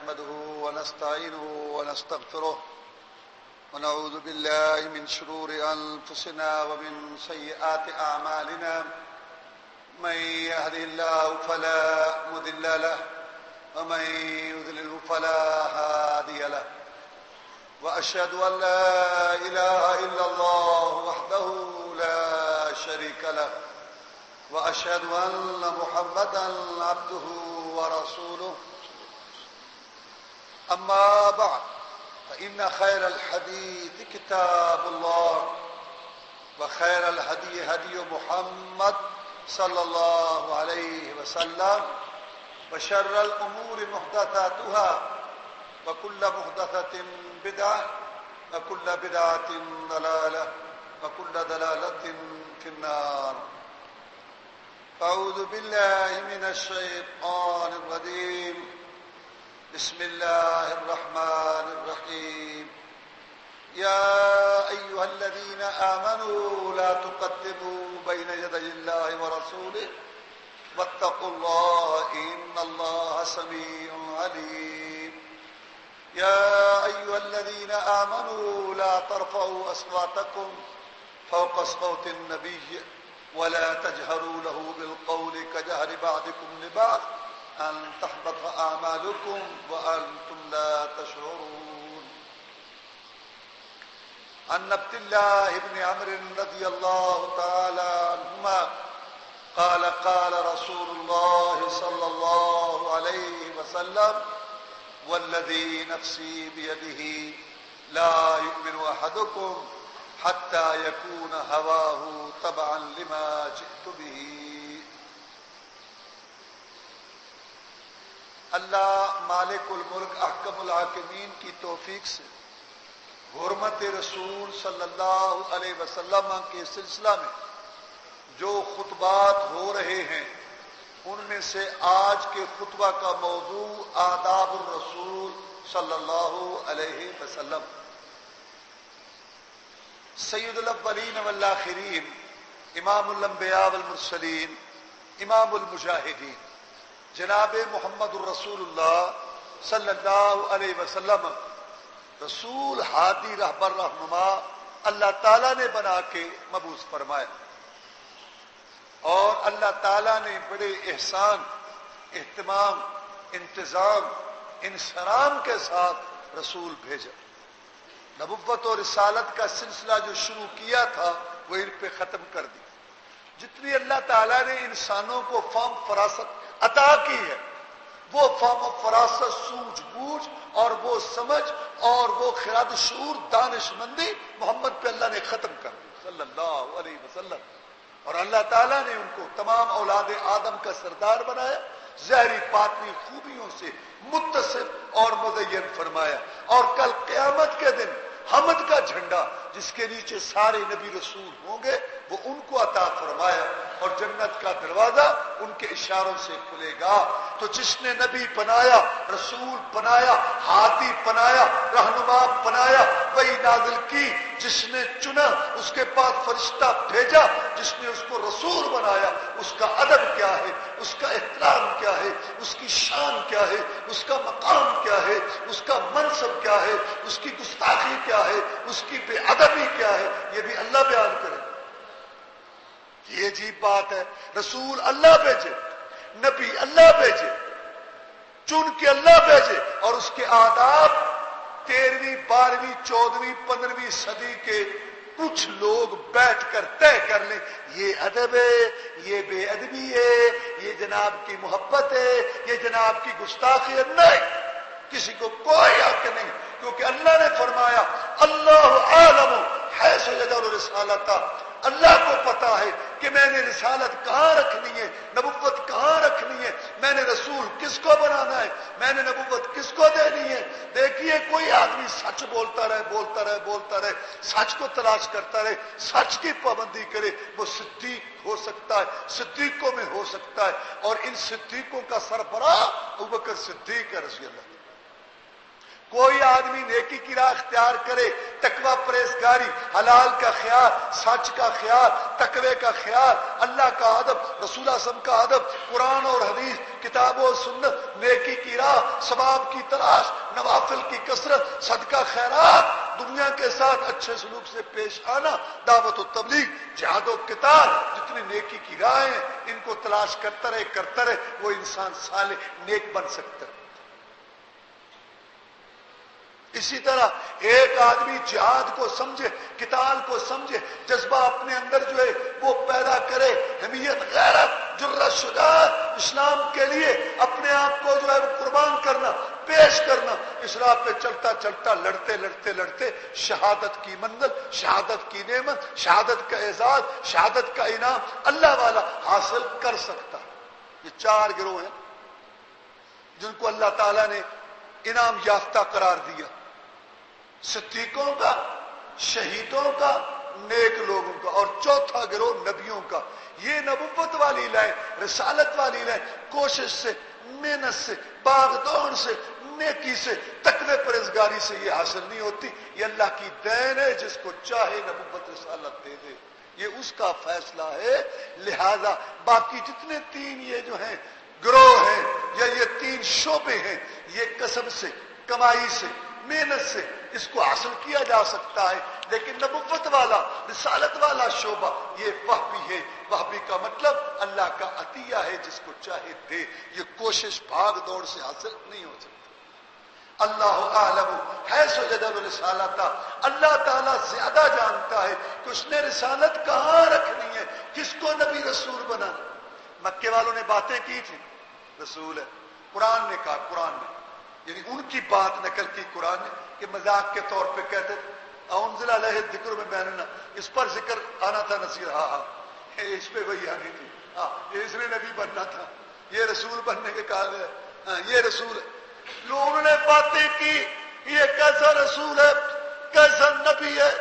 نحمده ونستعينه ونستغفره ونعوذ بالله من شرور أنفسنا ومن سيئات أعمالنا من يهده الله فلا مضل له ومن يضلل فلا هادي له وأشهد أن لا إله إلا الله وحده لا شريك له وأشهد أن محمدا عبده ورسوله أما بعد فإن خير الحديث كتاب الله وخير الهدي هدي محمد صلى الله عليه وسلم وشر الأمور محدثاتها وكل محدثة بدعة وكل بدعة ضلالة وكل ضلالة في النار. أعوذ بالله من الشيطان الرجيم. بسم الله الرحمن الرحيم. يا أيها الذين آمنوا لا تقدموا بين يدي الله ورسوله واتقوا الله إن الله سميع عليم. يا أيها الذين آمنوا لا ترفعوا أصواتكم فوق صوت النبي ولا تجهروا له بالقول كجهر بعضكم لبعض أن تحبط أعمالكم وأنتم لا تشعرون. عن عبد الله بن عمرو رضي الله تعالى عنهما قال قال رسول الله صلى الله عليه وسلم والذي نفسي بيده لا يؤمن أحدكم حتى يكون هواه تبعا لما جئت به. اللہ مالک الملک احکم الحاکمین کی توفیق سے حرمت رسول صلی اللہ علیہ وسلم کے سلسلہ میں جو خطبات ہو رہے ہیں ان میں سے آج کے خطبہ کا موضوع آداب الرسول صلی اللہ علیہ وسلم. سید الاولین والآخرین امام الانبیاء والمرسلین امام المجاہدین جناب محمد الرسول اللہ صلی اللہ علیہ وسلم رسول ہادی رہبر رہنما اللہ تعالیٰ نے بنا کے مبعوث فرمایا اور اللہ تعالیٰ نے بڑے احسان اہتمام انتظام انصرام کے ساتھ رسول بھیجا. نبوت اور رسالت کا سلسلہ جو شروع کیا تھا وہ ان پہ ختم کر دیا. جتنی اللہ تعالیٰ نے انسانوں کو فہم فراست عطا کی ہے وہ فہم و فراست سوجھ بوجھ اور وہ سمجھ اور وہ خرد شعور دانش مندی محمد پہ اللہ نے ختم کر دی صلی اللہ علیہ وسلم. اور اللہ تعالیٰ نے ان کو تمام اولاد آدم کا سردار بنایا ظاہری باطنی خوبیوں سے متصف اور مزین فرمایا. اور کل قیامت کے دن حمد کا جھنڈا جس کے نیچے سارے نبی رسول ہوں گے وہ ان کو عطا فرمایا اور جنت کا دروازہ ان کے اشاروں سے کھلے گا. تو جس نے نبی بنایا رسول بنایا ہادی بنایا رہنما بنایا وہی نازل کی. جس نے چنا اس کے پاس فرشتہ بھیجا. جس نے اس کو رسول بنایا اس کا ادب کیا ہے اس کا احترام کیا ہے اس کی شان کیا ہے اس کا مقام کیا ہے اس کا منصب کیا ہے اس کی گستاخی کیا ہے اس کی بے ادبی کیا ہے یہ بھی اللہ بیان کرے. یہ عجیب بات ہے. رسول اللہ بھیجے نبی اللہ بھیجے چن کے اللہ بھیجے اور اس کے آداب 13ویں 12ویں 14ویں 15ویں صدی کے کچھ لوگ بیٹھ کر طے کر لیں یہ ادب ہے یہ بے ادبی ہے یہ جناب کی محبت ہے یہ جناب کی گستاخی ہے. نہیں کسی کو کوئی حق نہیں کیونکہ اللہ نے فرمایا اللہ عالم حیث یجعل رسالتہ. اللہ کو پتا ہے کہ میں نے رسالت کہاں رکھنی ہے نبوت کہاں رکھنی ہے میں نے رسول کس کو بنانا ہے میں نے نبوت کس کو دینی ہے. دیکھیے کوئی آدمی سچ بولتا رہے سچ کو تلاش کرتا رہے سچ کی پابندی کرے وہ صدیق ہو سکتا ہے صدیقوں میں ہو سکتا ہے. اور ان صدیقوں کا سربراہ ابوبکر صدیق ہے رضی اللہ. کوئی آدمی نیکی کی راہ اختیار کرے، تقوی، پرہیزگاری، حلال کا خیال، سچ کا خیال، تقوی کا خیال، اللہ کا ادب، رسول اللہ صلی اللہ علیہ وسلم کا ادب، قرآن اور حدیث، کتاب و سنت، نیکی کی راہ، ثواب کی تلاش، نوافل کی کثرت، صدقہ خیرات، دنیا کے ساتھ اچھے سلوک سے پیش آنا، دعوت و تبلیغ، جہاد و قتال، جتنی نیکی کی راہیں ہیں ان کو تلاش کرتا رہے وہ انسان صالح نیک بن سکتا ہے۔ اسی طرح ایک آدمی جہاد کو سمجھے، قتال کو سمجھے، جذبہ اپنے اندر جو ہے وہ پیدا کرے، حمیت، غیرت، جرأت، شجاعت، اسلام کے لیے اپنے آپ کو جو ہے وہ قربان کرنا، پیش کرنا، اس راہ پہ چلتا چلتا لڑتے شہادت کی منزل، شہادت کی نعمت، شہادت کا اعزاز، شہادت کا انعام اللہ والا حاصل کر سکتا۔ یہ 4 گروہ ہیں جن کو اللہ تعالیٰ نے انعام یافتہ قرار دیا، صدیقوں کا، شہیدوں کا، نیک لوگوں کا، اور چوتھا گروہ نبیوں کا۔ یہ نبوت والی لائن، رسالت والی لائن کوشش سے، محنت سے، باغ دوڑ سے، نیکی سے، تقوی پرہیزگاری سے یہ حاصل نہیں ہوتی۔ یہ اللہ کی دین ہے، جس کو چاہے نبوت رسالت دے دے، یہ اس کا فیصلہ ہے۔ لہذا باقی جتنے 3 یہ جو ہیں گروہ ہیں یا یہ 3 شعبے ہیں، یہ کسب سے، کمائی سے، محنت سے اس کو حاصل کیا جا سکتا ہے، لیکن نبوت والا، رسالت والا شعبہ یہ وہبی ہے۔ وہبی کا مطلب اللہ کا عطیہ ہے، جس کو چاہے دے، یہ کوشش بھاگ دوڑ سے حاصل نہیں ہو سکتی۔ اللہ اعلم حیث یجعل رسالتہ، اللہ تعالیٰ زیادہ جانتا ہے کہ اس نے رسالت کہاں رکھنی ہے، کس کو نبی رسول بنانا۔ مکے والوں نے باتیں کی تھی، رسول ہے، قرآن نے کہا، قرآن نے یعنی ان کی بات نقل کی قرآن نے، کہ مذاق کے طور پہ کہتے تھے انزل علیہ الذکر میں بیننا، اس پر ذکر آنا تھا نصیر، اس پہ وہی آنی تھی، اس نے نبی بننا تھا، یہ رسول بننے کے کہا گیا، یہ رسول ہے۔ لوگوں نے باتیں کی، یہ کیسا رسول ہے، کیسا نبی ہے،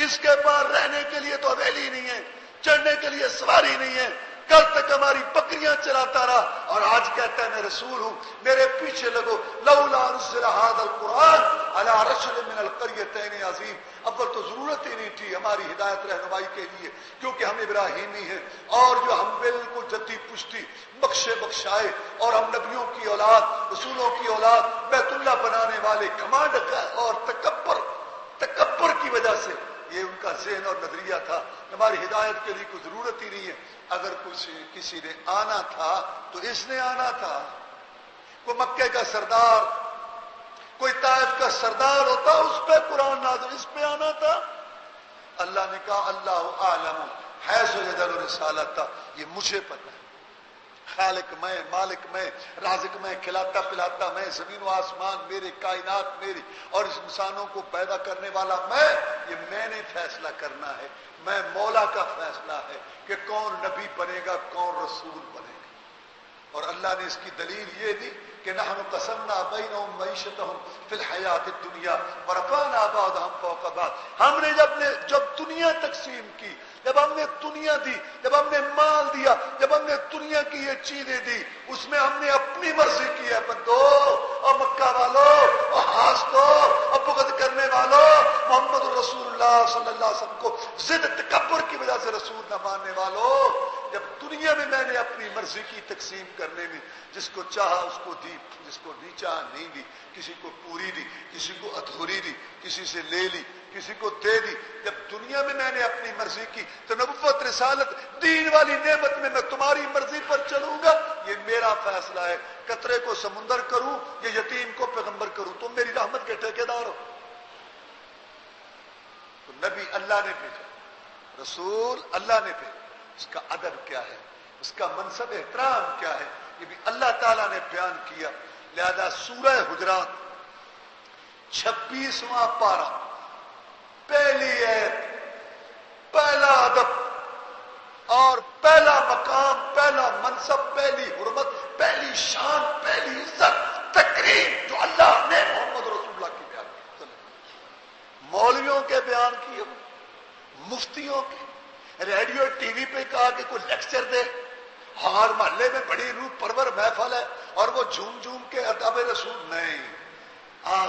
اس کے پاس رہنے کے لیے تو حویلی نہیں ہے، چڑھنے کے لیے سواری نہیں ہے، کل تک ہماری بکریاں چراتا رہا اور آج کہتا ہے میں رسول ہوں، میرے پیچھے لگو۔ لولا انزل هذا القرآن على رجل من القريتين عظیم، اول تو ضرورت ہی نہیں تھی ہماری ہدایت رہنمائی کے لیے، کیونکہ ہم ابراہیمی ہیں اور جو ہم بالکل جدی پشتی بخشے بخشائے، اور ہم نبیوں کی اولاد، رسولوں کی اولاد، بیت اللہ بنانے والے، گھمنڈ اور تکبر کی وجہ سے یہ ان کا ذہن اور نظریہ تھا، ہماری ہدایت کے لیے کوئی ضرورت ہی نہیں ہے۔ اگر کسی نے آنا تھا تو اس نے آنا تھا، کوئی مکے کا سردار، کوئی طائف کا سردار ہوتا، اس پہ قرآن نازل، اس پہ آنا تھا۔ اللہ نے کہا اللہ اعلم حیث یجعل رسالتہ، یہ مجھے پتہ ہے، خالق میں، مالک میں، رازق میں، کھلاتا پلاتا میں، زمین و آسمان میرے، کائنات میری، اور اس انسانوں کو پیدا کرنے والا میں، یہ میں نے فیصلہ کرنا ہے، میں مولا کا فیصلہ ہے کہ کون نبی بنے گا، کون رسول بنے گا۔ اور اللہ نے اس کی دلیل یہ دی کہ نحن قسمنا بینہم معیشتہم فی الحیات الدنیا ورفعنا بعضہم فوق بعض، ہم نے جب دنیا تقسیم کی، جب ہم نے دنیا دی، جب ہم نے مال دیا، جب ہم نے دنیا کی یہ چیزیں دی، اس میں ہم نے اپنی مرضی کی ہے۔ بندو اور مکہ والوں اور حاسدو اور بغض کرنے والوں، محمد رسول اللہ صلی اللہ علیہ وسلم کو ضد تکبر کی وجہ سے رسول نہ ماننے والوں، جب دنیا میں میں نے اپنی مرضی کی تقسیم کرنے میں جس کو چاہا اس کو دی، جس کو نہیں چاہا نہیں دی، کسی کو پوری دی، کسی کو ادھوری دی، کسی سے لے لی، کسی کو دے دی، جب دنیا میں میں نے اپنی مرضی کی تو نبوت، رسالت، دین والی نعمت میں میں تمہاری مرضی پر چلوں گا، یہ میرا فیصلہ ہے۔ قطرے کو سمندر کروں یا یتیم کو پیغمبر کروں، تم میری رحمت کے ٹھیکیدار ہو۔ تو نبی اللہ نے بھیجا، رسول اللہ نے بھیجا، اس کا ادب کیا ہے، اس کا منصب احترام کیا ہے، یہ بھی اللہ تعالیٰ نے بیان کیا۔ لہذا سورہ حجرات 26واں پارہ، پہلی ایت، پہلا ادب اور پہلا مقام، پہلا منصب، پہلی حرمت، پہلی شان، پہلی عزت، تکریم جو اللہ نے محمد رسول اللہ کی بیان کی، مولویوں کے بیان کیے، مفتیوں کے، ریڈیو ٹی وی پہ کہا کہ کوئی لیکچر دے، ہر محلے میں بڑی روح پرور محفل ہے اور وہ جھوم جھوم کے ادب رسول نہیں،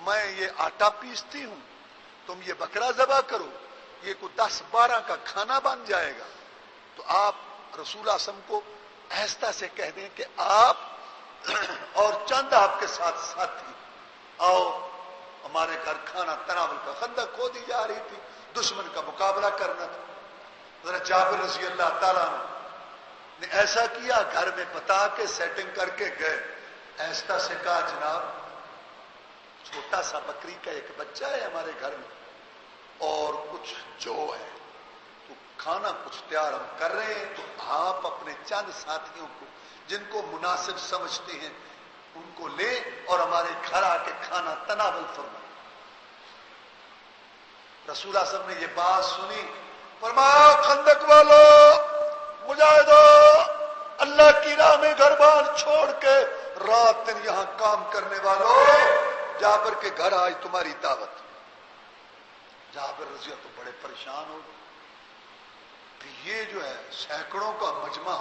میں یہ آٹا پیستی ہوں، تم یہ بکرا ذبح کرو، یہ کوئی 10-12 کا کھانا بن جائے گا۔ تو آپ رسول اعظم کو آہستہ سے کہہ دیں کہ آپ اور چند آپ کے ساتھ ساتھی آؤ، ہمارے گھر کھانا تناول کا خندق کھودی جا رہی تھی، دشمن کا مقابلہ کرنا تھا۔ حضرت جابر رضی اللہ تعالیٰ نے ایسا کیا، گھر میں بتا کے سیٹنگ کر کے گئے، ایسا سے کہا جناب چھوٹا سا بکری کا ایک بچہ ہے ہمارے گھر میں اور کچھ جو ہے تو کھانا کچھ تیار ہم کر رہے ہیں، تو آپ اپنے چند ساتھیوں کو جن کو مناسب سمجھتے ہیں ان کو لے اور ہمارے گھر آ کے کھانا تناول فرمائیں۔ رسول اللہ صلی اللہ علیہ وسلم نے یہ بات سنی، فرمایا خندق والو، مجاہدو، اللہ کی راہ میں گھر بار چھوڑ کے رات دن یہاں کام کرنے والوں، جابر کے گھر آج تمہاری دعوت۔ جابر رضی اللہ تو بڑے پریشان ہو گئے کہ یہ جو ہے سینکڑوں کا مجمع،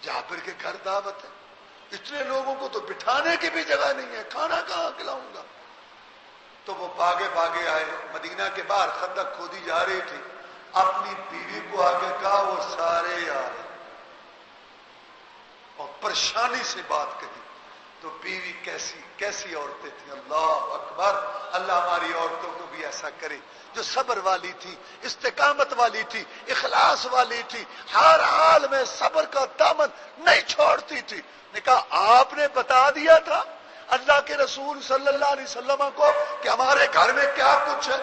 جابر کے گھر دعوت ہے، اتنے لوگوں کو تو بٹھانے کی بھی جگہ نہیں ہے، کھانا کہاں کھلاؤں گا؟ تو وہ بھاگے بھاگے آئے، مدینہ کے باہر خندق کھودی جا رہی تھی، اپنی بیوی کو آگے کہا، وہ سارے آ رہے اور پریشانی سے بات کہی۔ تو بیوی کیسی عورتیں تھیں، اللہ اکبر، اللہ ہماری عورتوں کو بھی ایسا کرے، جو صبر والی تھی، استقامت والی تھی، اخلاص والی تھی، ہر حال میں صبر کا دامن نہیں چھوڑتی تھی۔ نے کہا آپ نے بتا دیا تھا اللہ کے رسول صلی اللہ علیہ وسلم کو کہ ہمارے گھر میں کیا کچھ ہے؟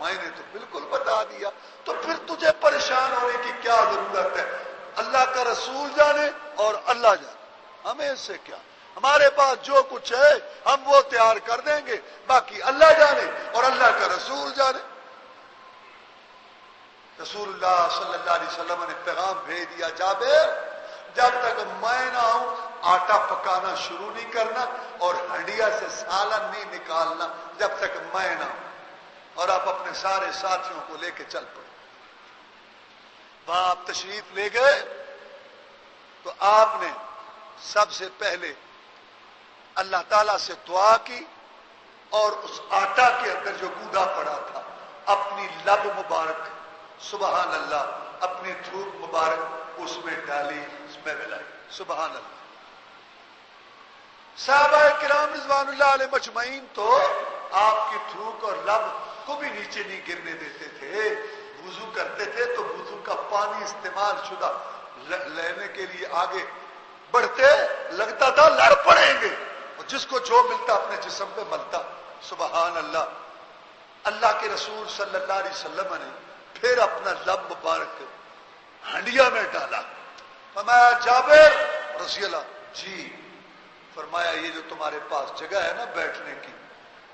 میں نے تو بالکل بتا دیا، تو پھر تجھے پریشان ہونے کی کیا ضرورت ہے؟ اللہ کا رسول جانے اور اللہ جانے، ہمیں اس سے کیا؟ ہمارے پاس جو کچھ ہے ہم وہ تیار کر دیں گے، باقی اللہ جانے اور اللہ کا رسول جانے۔ رسول اللہ صلی اللہ علیہ وسلم نے پیغام بھیج دیا، جابر جب تک میں نہ آؤں آٹا پکانا شروع نہیں کرنا اور ہنڈیا سے سالن نہیں نکالنا جب تک میں نہ آؤں، اور آپ اپنے سارے ساتھیوں کو لے کے چل پڑے۔ وہاں آپ تشریف لے گئے تو آپ نے سب سے پہلے اللہ تعالیٰ سے دعا کی اور اس آٹا کے اندر جو گودا پڑا تھا اپنی لب مبارک، سبحان اللہ، اپنی تھوک مبارک اس میں ڈالی، اس میں ملائی، سبحان اللہ۔ صحابہ کرام رضوان اللہ علیہ مجمعین تو آپ کی تھوک اور لب کو بھی نیچے نہیں گرنے دیتے تھے، وضو کرتے تھے تو وضو کا پانی استعمال شدہ لینے کے لیے آگے بڑھتے، لگتا تھا لڑ پڑیں گے، اور جس کو جو ملتا اپنے جسم پہ ملتا، سبحان اللہ۔ اللہ کے رسول صلی اللہ علیہ وسلم نے پھر اپنا لب مبارک ہنڈیا میں ڈالا، فرمایا جابر رضی اللہ، جی، فرمایا یہ جو تمہارے پاس جگہ ہے نا بیٹھنے کی،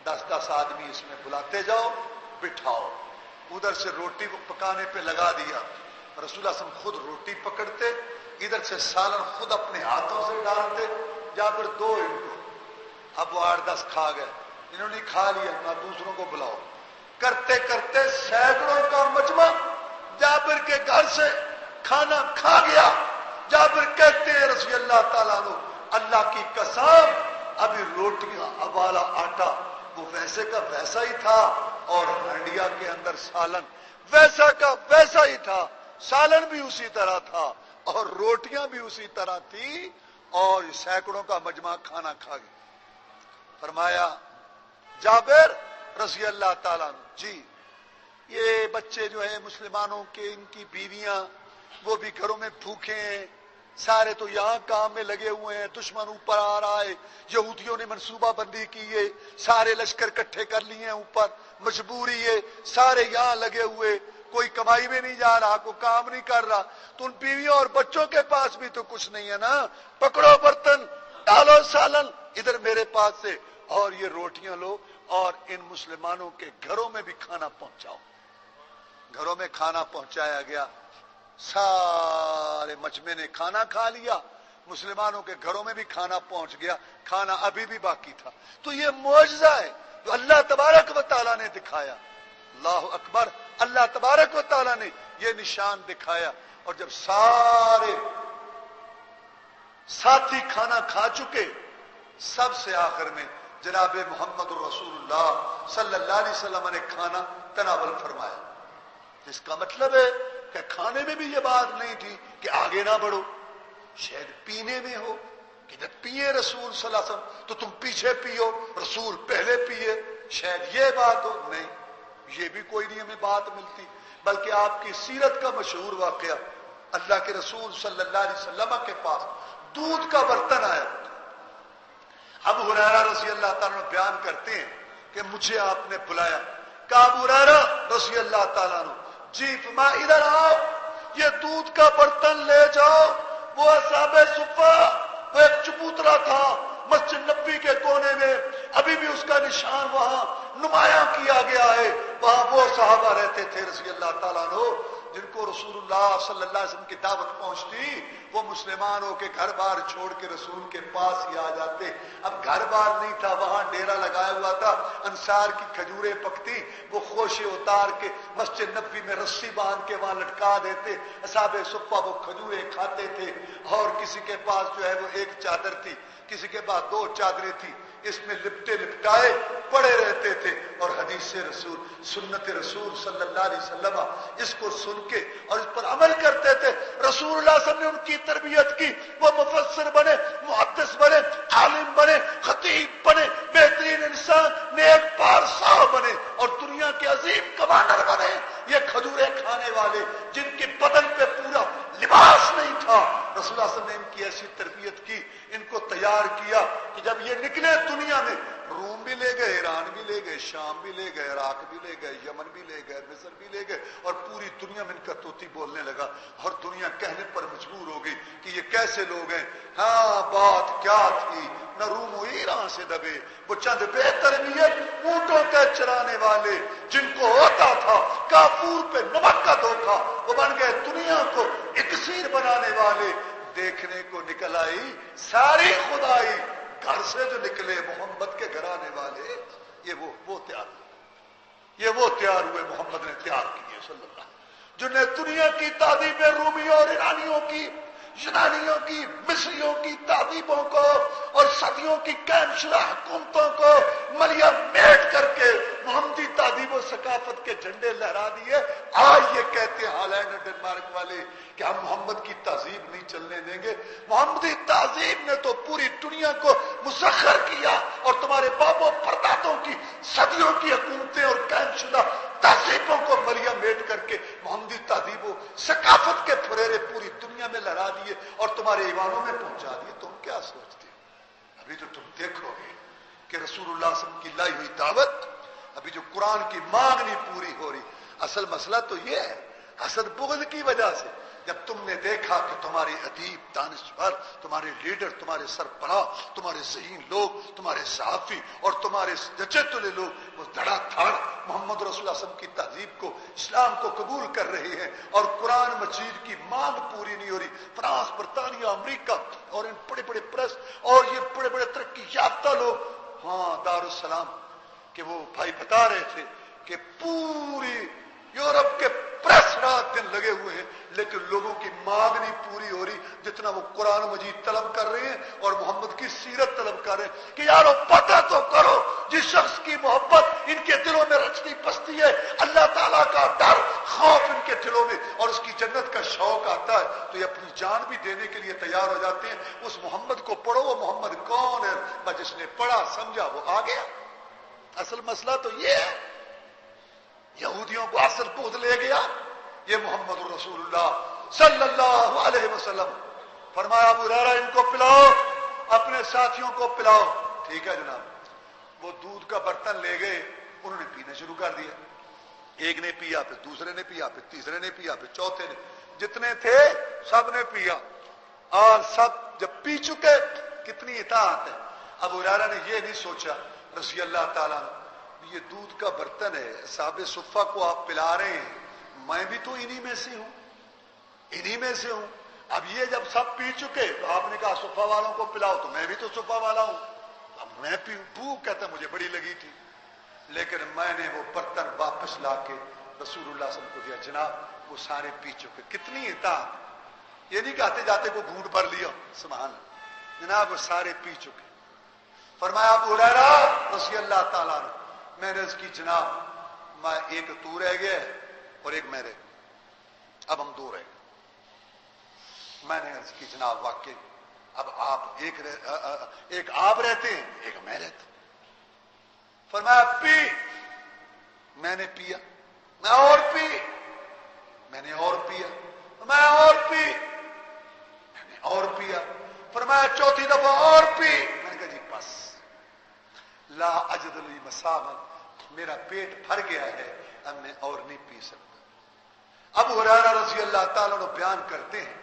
10 آدمی اس میں بلاتے جاؤ، بٹھاؤ۔ ادھر سے روٹی پکانے پہ لگا دیا، رسول اللہ صلی اللہ علیہ وسلم خود روٹی پکڑتے، ادھر سے سالن خود اپنے ہاتھوں سے ڈالتے، جابر دو ان کو، اب وہ 8-10 کھا گئے، انہوں نے کھا لیا، نہ دوسروں کو بلاؤ، کرتے کرتے سینکڑوں کا مجمع جابر کے گھر سے کھانا کھا گیا۔ جابر کہتے ہیں رضی اللہ تعالیٰ عنہ، اللہ کی قسم ابھی روٹیاں والا آٹا وہ ویسے کا ویسا ہی تھا اور ہنڈیا کے اندر سالن ویسا کا ویسا ہی تھا، سالن بھی اسی طرح تھا اور روٹیاں بھی اسی طرح تھی، اور سینکڑوں کا مجمع کھانا کھا گیا۔ فرمایا جابر رضی اللہ تعالیٰ عنہ، جی یہ بچے جو ہیں مسلمانوں کے، ان کی بیویاں وہ بھی گھروں میں بھوکے ہیں، سارے تو یہاں کام میں لگے ہوئے ہیں، دشمن اوپر آ رہا ہے، یہودیوں نے منصوبہ بندی کی ہے، سارے لشکر کٹھے کر لیے ہیں اوپر، مجبوری ہے، سارے یہاں لگے ہوئے، کوئی کمائی میں نہیں جا رہا، کوئی کام نہیں کر رہا، تو ان بیویوں اور بچوں کے پاس بھی تو کچھ نہیں ہے نا، پکڑو برتن، ڈالو سالن ادھر میرے پاس سے، اور یہ روٹیاں لو اور ان مسلمانوں کے گھروں میں بھی کھانا پہنچاؤ۔ گھروں میں کھانا پہنچایا گیا، سارے مجمع نے کھانا کھا لیا، مسلمانوں کے گھروں میں بھی کھانا پہنچ گیا، کھانا ابھی بھی باقی تھا۔ تو یہ معجزہ ہے جو اللہ تبارک و تعالیٰ نے دکھایا، اللہ اکبر، اللہ تبارک و تعالیٰ نے یہ نشان دکھایا۔ اور جب سارے ساتھی کھانا کھا چکے، سب سے آخر میں جناب محمد رسول اللہ صلی اللہ علیہ وسلم نے کھانا تناول فرمایا. اس کا مطلب ہے کہ کھانے میں بھی یہ بات نہیں تھی کہ آگے نہ بڑھو. شاید پینے میں ہو کہ جب پیے رسول صلی اللہ علیہ وسلم تو تم پیچھے پیو، رسول پہلے پیے، شاید یہ بات ہو. نہیں، یہ بھی کوئی نہیں ہمیں بات ملتی، بلکہ آپ کی سیرت کا مشہور واقعہ، اللہ کے رسول صلی اللہ علیہ وسلم کے پاس دودھ کا برتن آیا. ابو ہریرہ رضی اللہ تعالیٰ عنہ بیان کرتے ہیں کہ مجھے آپ نے بلایا، کہا ابو ہریرہ رضی اللہ تعالیٰ عنہ جی فما ادھر آؤ، یہ دودھ کا برتن لے جاؤ. وہ اصحاب صفہ، وہ ایک چبوترا تھا مسجد نبی کے کونے میں، ابھی بھی اس کا نشان وہاں نمایاں کیا گیا ہے. وہاں وہ صحابہ رہتے تھے رضی اللہ تعالیٰ عنہ جن کو رسول اللہ صلی اللہ علیہ وسلم کی دعوت پہنچتی، وہ مسلمان ہو کے گھر بار چھوڑ کے رسول کے پاس ہی آ جاتے. اب گھر بار نہیں تھا، وہاں ڈیرا لگایا ہوا تھا، انصار کی کھجوریں پکتی، وہ خوشے اتار کے مسجد نبوی میں رسی باندھ کے وہاں لٹکا دیتے. اصحاب صفہ وہ کھجوریں کھاتے تھے، اور کسی کے پاس جو ہے وہ ایک چادر تھی، کسی کے پاس 2 چادریں تھی، اس میں لپٹے لپٹائے پڑے رہتے تھے. اور حدیث رسول، سنت رسول صلی اللہ علیہ وسلم اس کو سن کے اور اس پر عمل کرتے تھے. رسول اللہ صلی اللہ علیہ وسلم نے ان کی تربیت کی، وہ مفسر بنے، محدث بنے، عالم بنے، خطیب بنے، بہترین انسان، نیک پارسا بنے، اور دنیا کے عظیم کمانڈر بنے. یہ کھجوریں کھانے والے جن کے بدن پہ پورا لباس نہیں تھا، رسول اللہ صلی اللہ علیہ وسلم نے ان کی ایسی تربیت کی، ان کو تیار کیا کہ جب یہ نکلے دنیا میں، روم بھی لے گئے، ایران بھی لے گئے، شام بھی لے گئے، عراق بھی لے گئے، یمن بھی لے گئے، مصر بھی لے گئے، اور پوری دنیا میں ان کا طوطی بولنے لگا، اور دنیا کہنے پر مجبور ہو گئی کہ یہ کیسے لوگ ہیں. ہاں بات کیا تھی، نہ روم و ایران سے دبے، وہ چند بے تربیت اونٹوں کے چرانے والے جن کو ہوتا تھا کافور پہ نمک کا دھوکا، وہ بن گئے دنیا کو اکسیر بنانے والے. دیکھنے کو نکل آئی ساری خدائی، گھر سے جو نکلے محمد کے گھرانے والے، یہ وہ تیار ہوئے، یہ وہ تیار ہوئے محمد نے تیار کیے صلی اللہ، جن نے دنیا کی تہذیبیں رومیوں اور ایرانیوں کی، یونانیوں کی، مصریوں کی تہذیبوں کو اور صدیوں کی قائم شدہ حکومتوں کو ملیا میٹ کر کے محمدی تہذیب و ثقافت کے جھنڈے لہرا دیے. آج یہ کہتے ہیں ہالینڈ اور ڈنمارک والے کہ ہم محمد کی تہذیب نہیں چلنے دیں گے. محمدی تہذیب نے تو پوری دنیا کو مسخر کیا، اور تمہارے باپوں پردادوں کی صدیوں کی حکومتیں اور قائم شدہ تہذیبوں کو ملیا میٹ کر کے محمدی تہذیب و ثقافت کے پھریرے پوری دنیا میں لہرا دیے اور تمہارے ایوانوں میں پہنچا دیے. تم کیا سوچتے ہو؟ ابھی تو تم دیکھو گے کہ رسول اللہ صلی اللہ علیہ وسلم کی لائی ہوئی دعوت، ابھی جو قرآن کی مانگ نہیں پوری ہو رہی. اصل مسئلہ تو یہ ہے، حسد بغض کی وجہ سے. جب تم نے دیکھا کہ تمہارے ادیب، دانشور، تمہارے لیڈر، تمہارے سربراہ، تمہارے ذہین لوگ، تمہارے صحافی اور تمہارے جچے تلے لوگ وہ دھڑا دھڑ محمد رسول اللہ صلی اللہ علیہ وسلم کی تہذیب کو، اسلام کو قبول کر رہے ہیں، اور قرآن مجید کی مانگ پوری نہیں ہو رہی. فرانس، برطانیہ، امریکہ اور ان بڑے بڑے پریس اور یہ بڑے بڑے ترقی یافتہ لوگ، ہاں دارالسلام کہ وہ بھائی بتا رہے تھے کہ پوری یورپ کے پریس رات دن لگے ہوئے ہیں، لیکن لوگوں کی مانگ نہیں پوری ہو رہی جتنا وہ قرآن مجید طلب کر رہے ہیں اور محمد کی سیرت طلب کر رہے ہیں. کہ یارو پتہ تو کرو، جس شخص کی محبت ان کے دلوں میں رچتی بستی ہے، اللہ تعالیٰ کا ڈر، خوف ان کے دلوں میں اور اس کی جنت کا شوق آتا ہے، تو یہ اپنی جان بھی دینے کے لیے تیار ہو جاتے ہیں. اس محمد کو پڑھو، وہ محمد کون ہے؟ بس جس نے پڑھا سمجھا وہ آ گیا. اصل مسئلہ تو یہ ہے، یہودیوں کو اصل بغض لے گیا، یہ محمد رسول اللہ صلی اللہ علیہ وسلم. فرمایا ابو ہریرہ ان کو پلاؤ، اپنے ساتھیوں کو پلاؤ. ٹھیک ہے جناب. وہ دودھ کا برتن لے گئے، انہوں نے پینا شروع کر دیا. ایک نے پیا، پھر دوسرے نے پیا، پھر تیسرے نے پیا، پھر چوتھے نے، جتنے تھے سب نے پیا. اور سب جب پی چکے، کتنی اطاعت ہے. ابو ہریرہ نے یہ نہیں سوچا رضی اللہ تعالیٰ عنہ، یہ دودھ کا برتن ہے، اصحاب صفہ کو آپ پلا رہے ہیں، میں بھی تو انہی میں سے ہوں، انہی میں سے ہوں. اب یہ جب سب پی چکے تو آپ نے کہا صفہ والوں کو پلاؤ، تو میں بھی تو صفہ والا ہوں، اب میں پیوں. بھوک کہتا مجھے بڑی لگی تھی، لیکن میں نے وہ برتن واپس لا کے رسول اللہ صلی اللہ علیہ وسلم کو دیا. جناب وہ سارے پی چکے. کتنی اطاعت. یہ نہیں کہتے جاتے کو گھونٹ بھر لیا، سبحان اللہ. جناب وہ سارے پی چکے. فرمایا ابو ہریرہ رضی اللہ تعالیٰ عنہ، میں نے اس کی جناب میں ایک تو رہ گیا اور ایک میں رہ گیا، اب ہم دو رہ گئے۔ میں نے اس کی جناب واقعی اب آپ ایک آپ رہتے ہیں ایک میں رہتا ہوں۔ فرمایا پی، میں نے پیا، میں اور پی، میں نے اور پیا، میں اور پی، میں نے اور پیا۔ فرمایا چوتھی دفعہ اور پی، میں نے کہا جی بس، لا اجد لی مساغا، میرا پیٹ بھر گیا ہے، اب میں اور نہیں پی سکتا۔ ابو ہریرہ رضی اللہ تعالیٰ عنہ بیان کرتے ہیں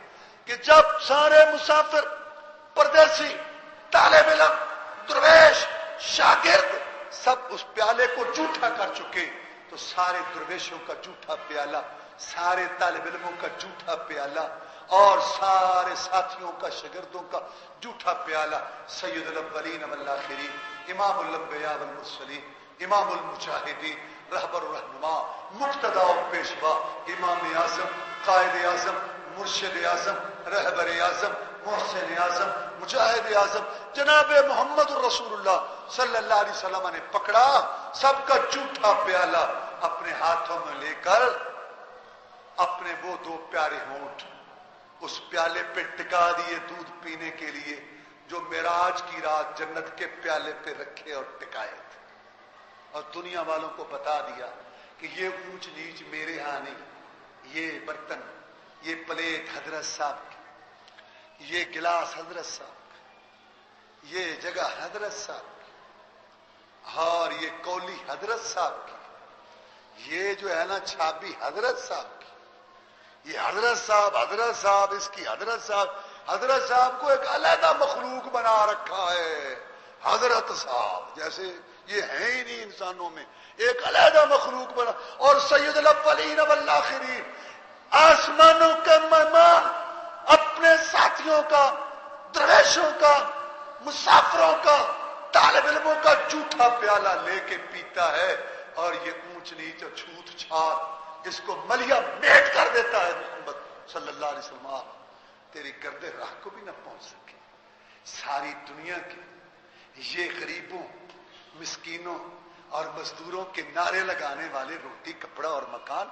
کہ جب سارے مسافر، پردیسی، طالب علم، درویش، شاگرد سب اس پیالے کو جھوٹا کر چکے تو سارے درویشوں کا جھوٹا پیالہ، سارے طالب علموں کا جھوٹا پیالہ اور سارے ساتھیوں کا، شاگردوں کا جھوٹا پیالہ سید الاولین والآخرین، امام الانبیاء والمرسلین، امام المجاہدین، رہبر الرہنما، مقتدی و پیشوا، امام اعظم، قائد اعظم، مرشد اعظم، رہبر اعظم، محسن اعظم، مجاہد اعظم جناب محمد رسول اللہ صلی اللہ علیہ وسلم نے پکڑا، سب کا جھوٹا پیالہ اپنے ہاتھوں میں لے کر اپنے وہ دو پیارے ہونٹ اس پیالے پہ ٹکا دیے دودھ پینے کے لیے جو معراج کی رات جنت کے پیالے پہ رکھے اور ٹکائے تھے، اور دنیا والوں کو بتا دیا کہ یہ اونچ نیچ میرے ہاں نہیں، یہ برتن، یہ پلیٹ حضرت صاحب کی، یہ گلاس حضرت صاحب کی، یہ جگہ حضرت صاحب کی، اور یہ کولی حضرت صاحب کی، یہ جو ہے نا چھابی حضرت صاحب کی، یہ حضرت صاحب اس کی حضرت صاحب کو ایک علیحدہ مخلوق بنا رکھا ہے۔ حضرت صاحب جیسے یہ ہیں ہی نہیں انسانوں میں، ایک علیحدہ مخلوق بنا، اور سید الاولین والآخرین، آسمانوں کے مہمان اپنے ساتھیوں کا، درویشوں کا، مسافروں کا، طالب علموں کا جھوٹا پیالہ لے کے پیتا ہے، اور یہ اونچ نیچ اور چھوت چھات اس کو ملیا میٹ کر دیتا ہے۔ محمد صلی اللہ علیہ وسلم آپ تیری گرد راہ کو بھی نہ پہنچ سکے۔ ساری دنیا کے یہ غریبوں، مسکینوں اور مزدوروں کے نعرے لگانے والے، روٹی کپڑا اور مکان،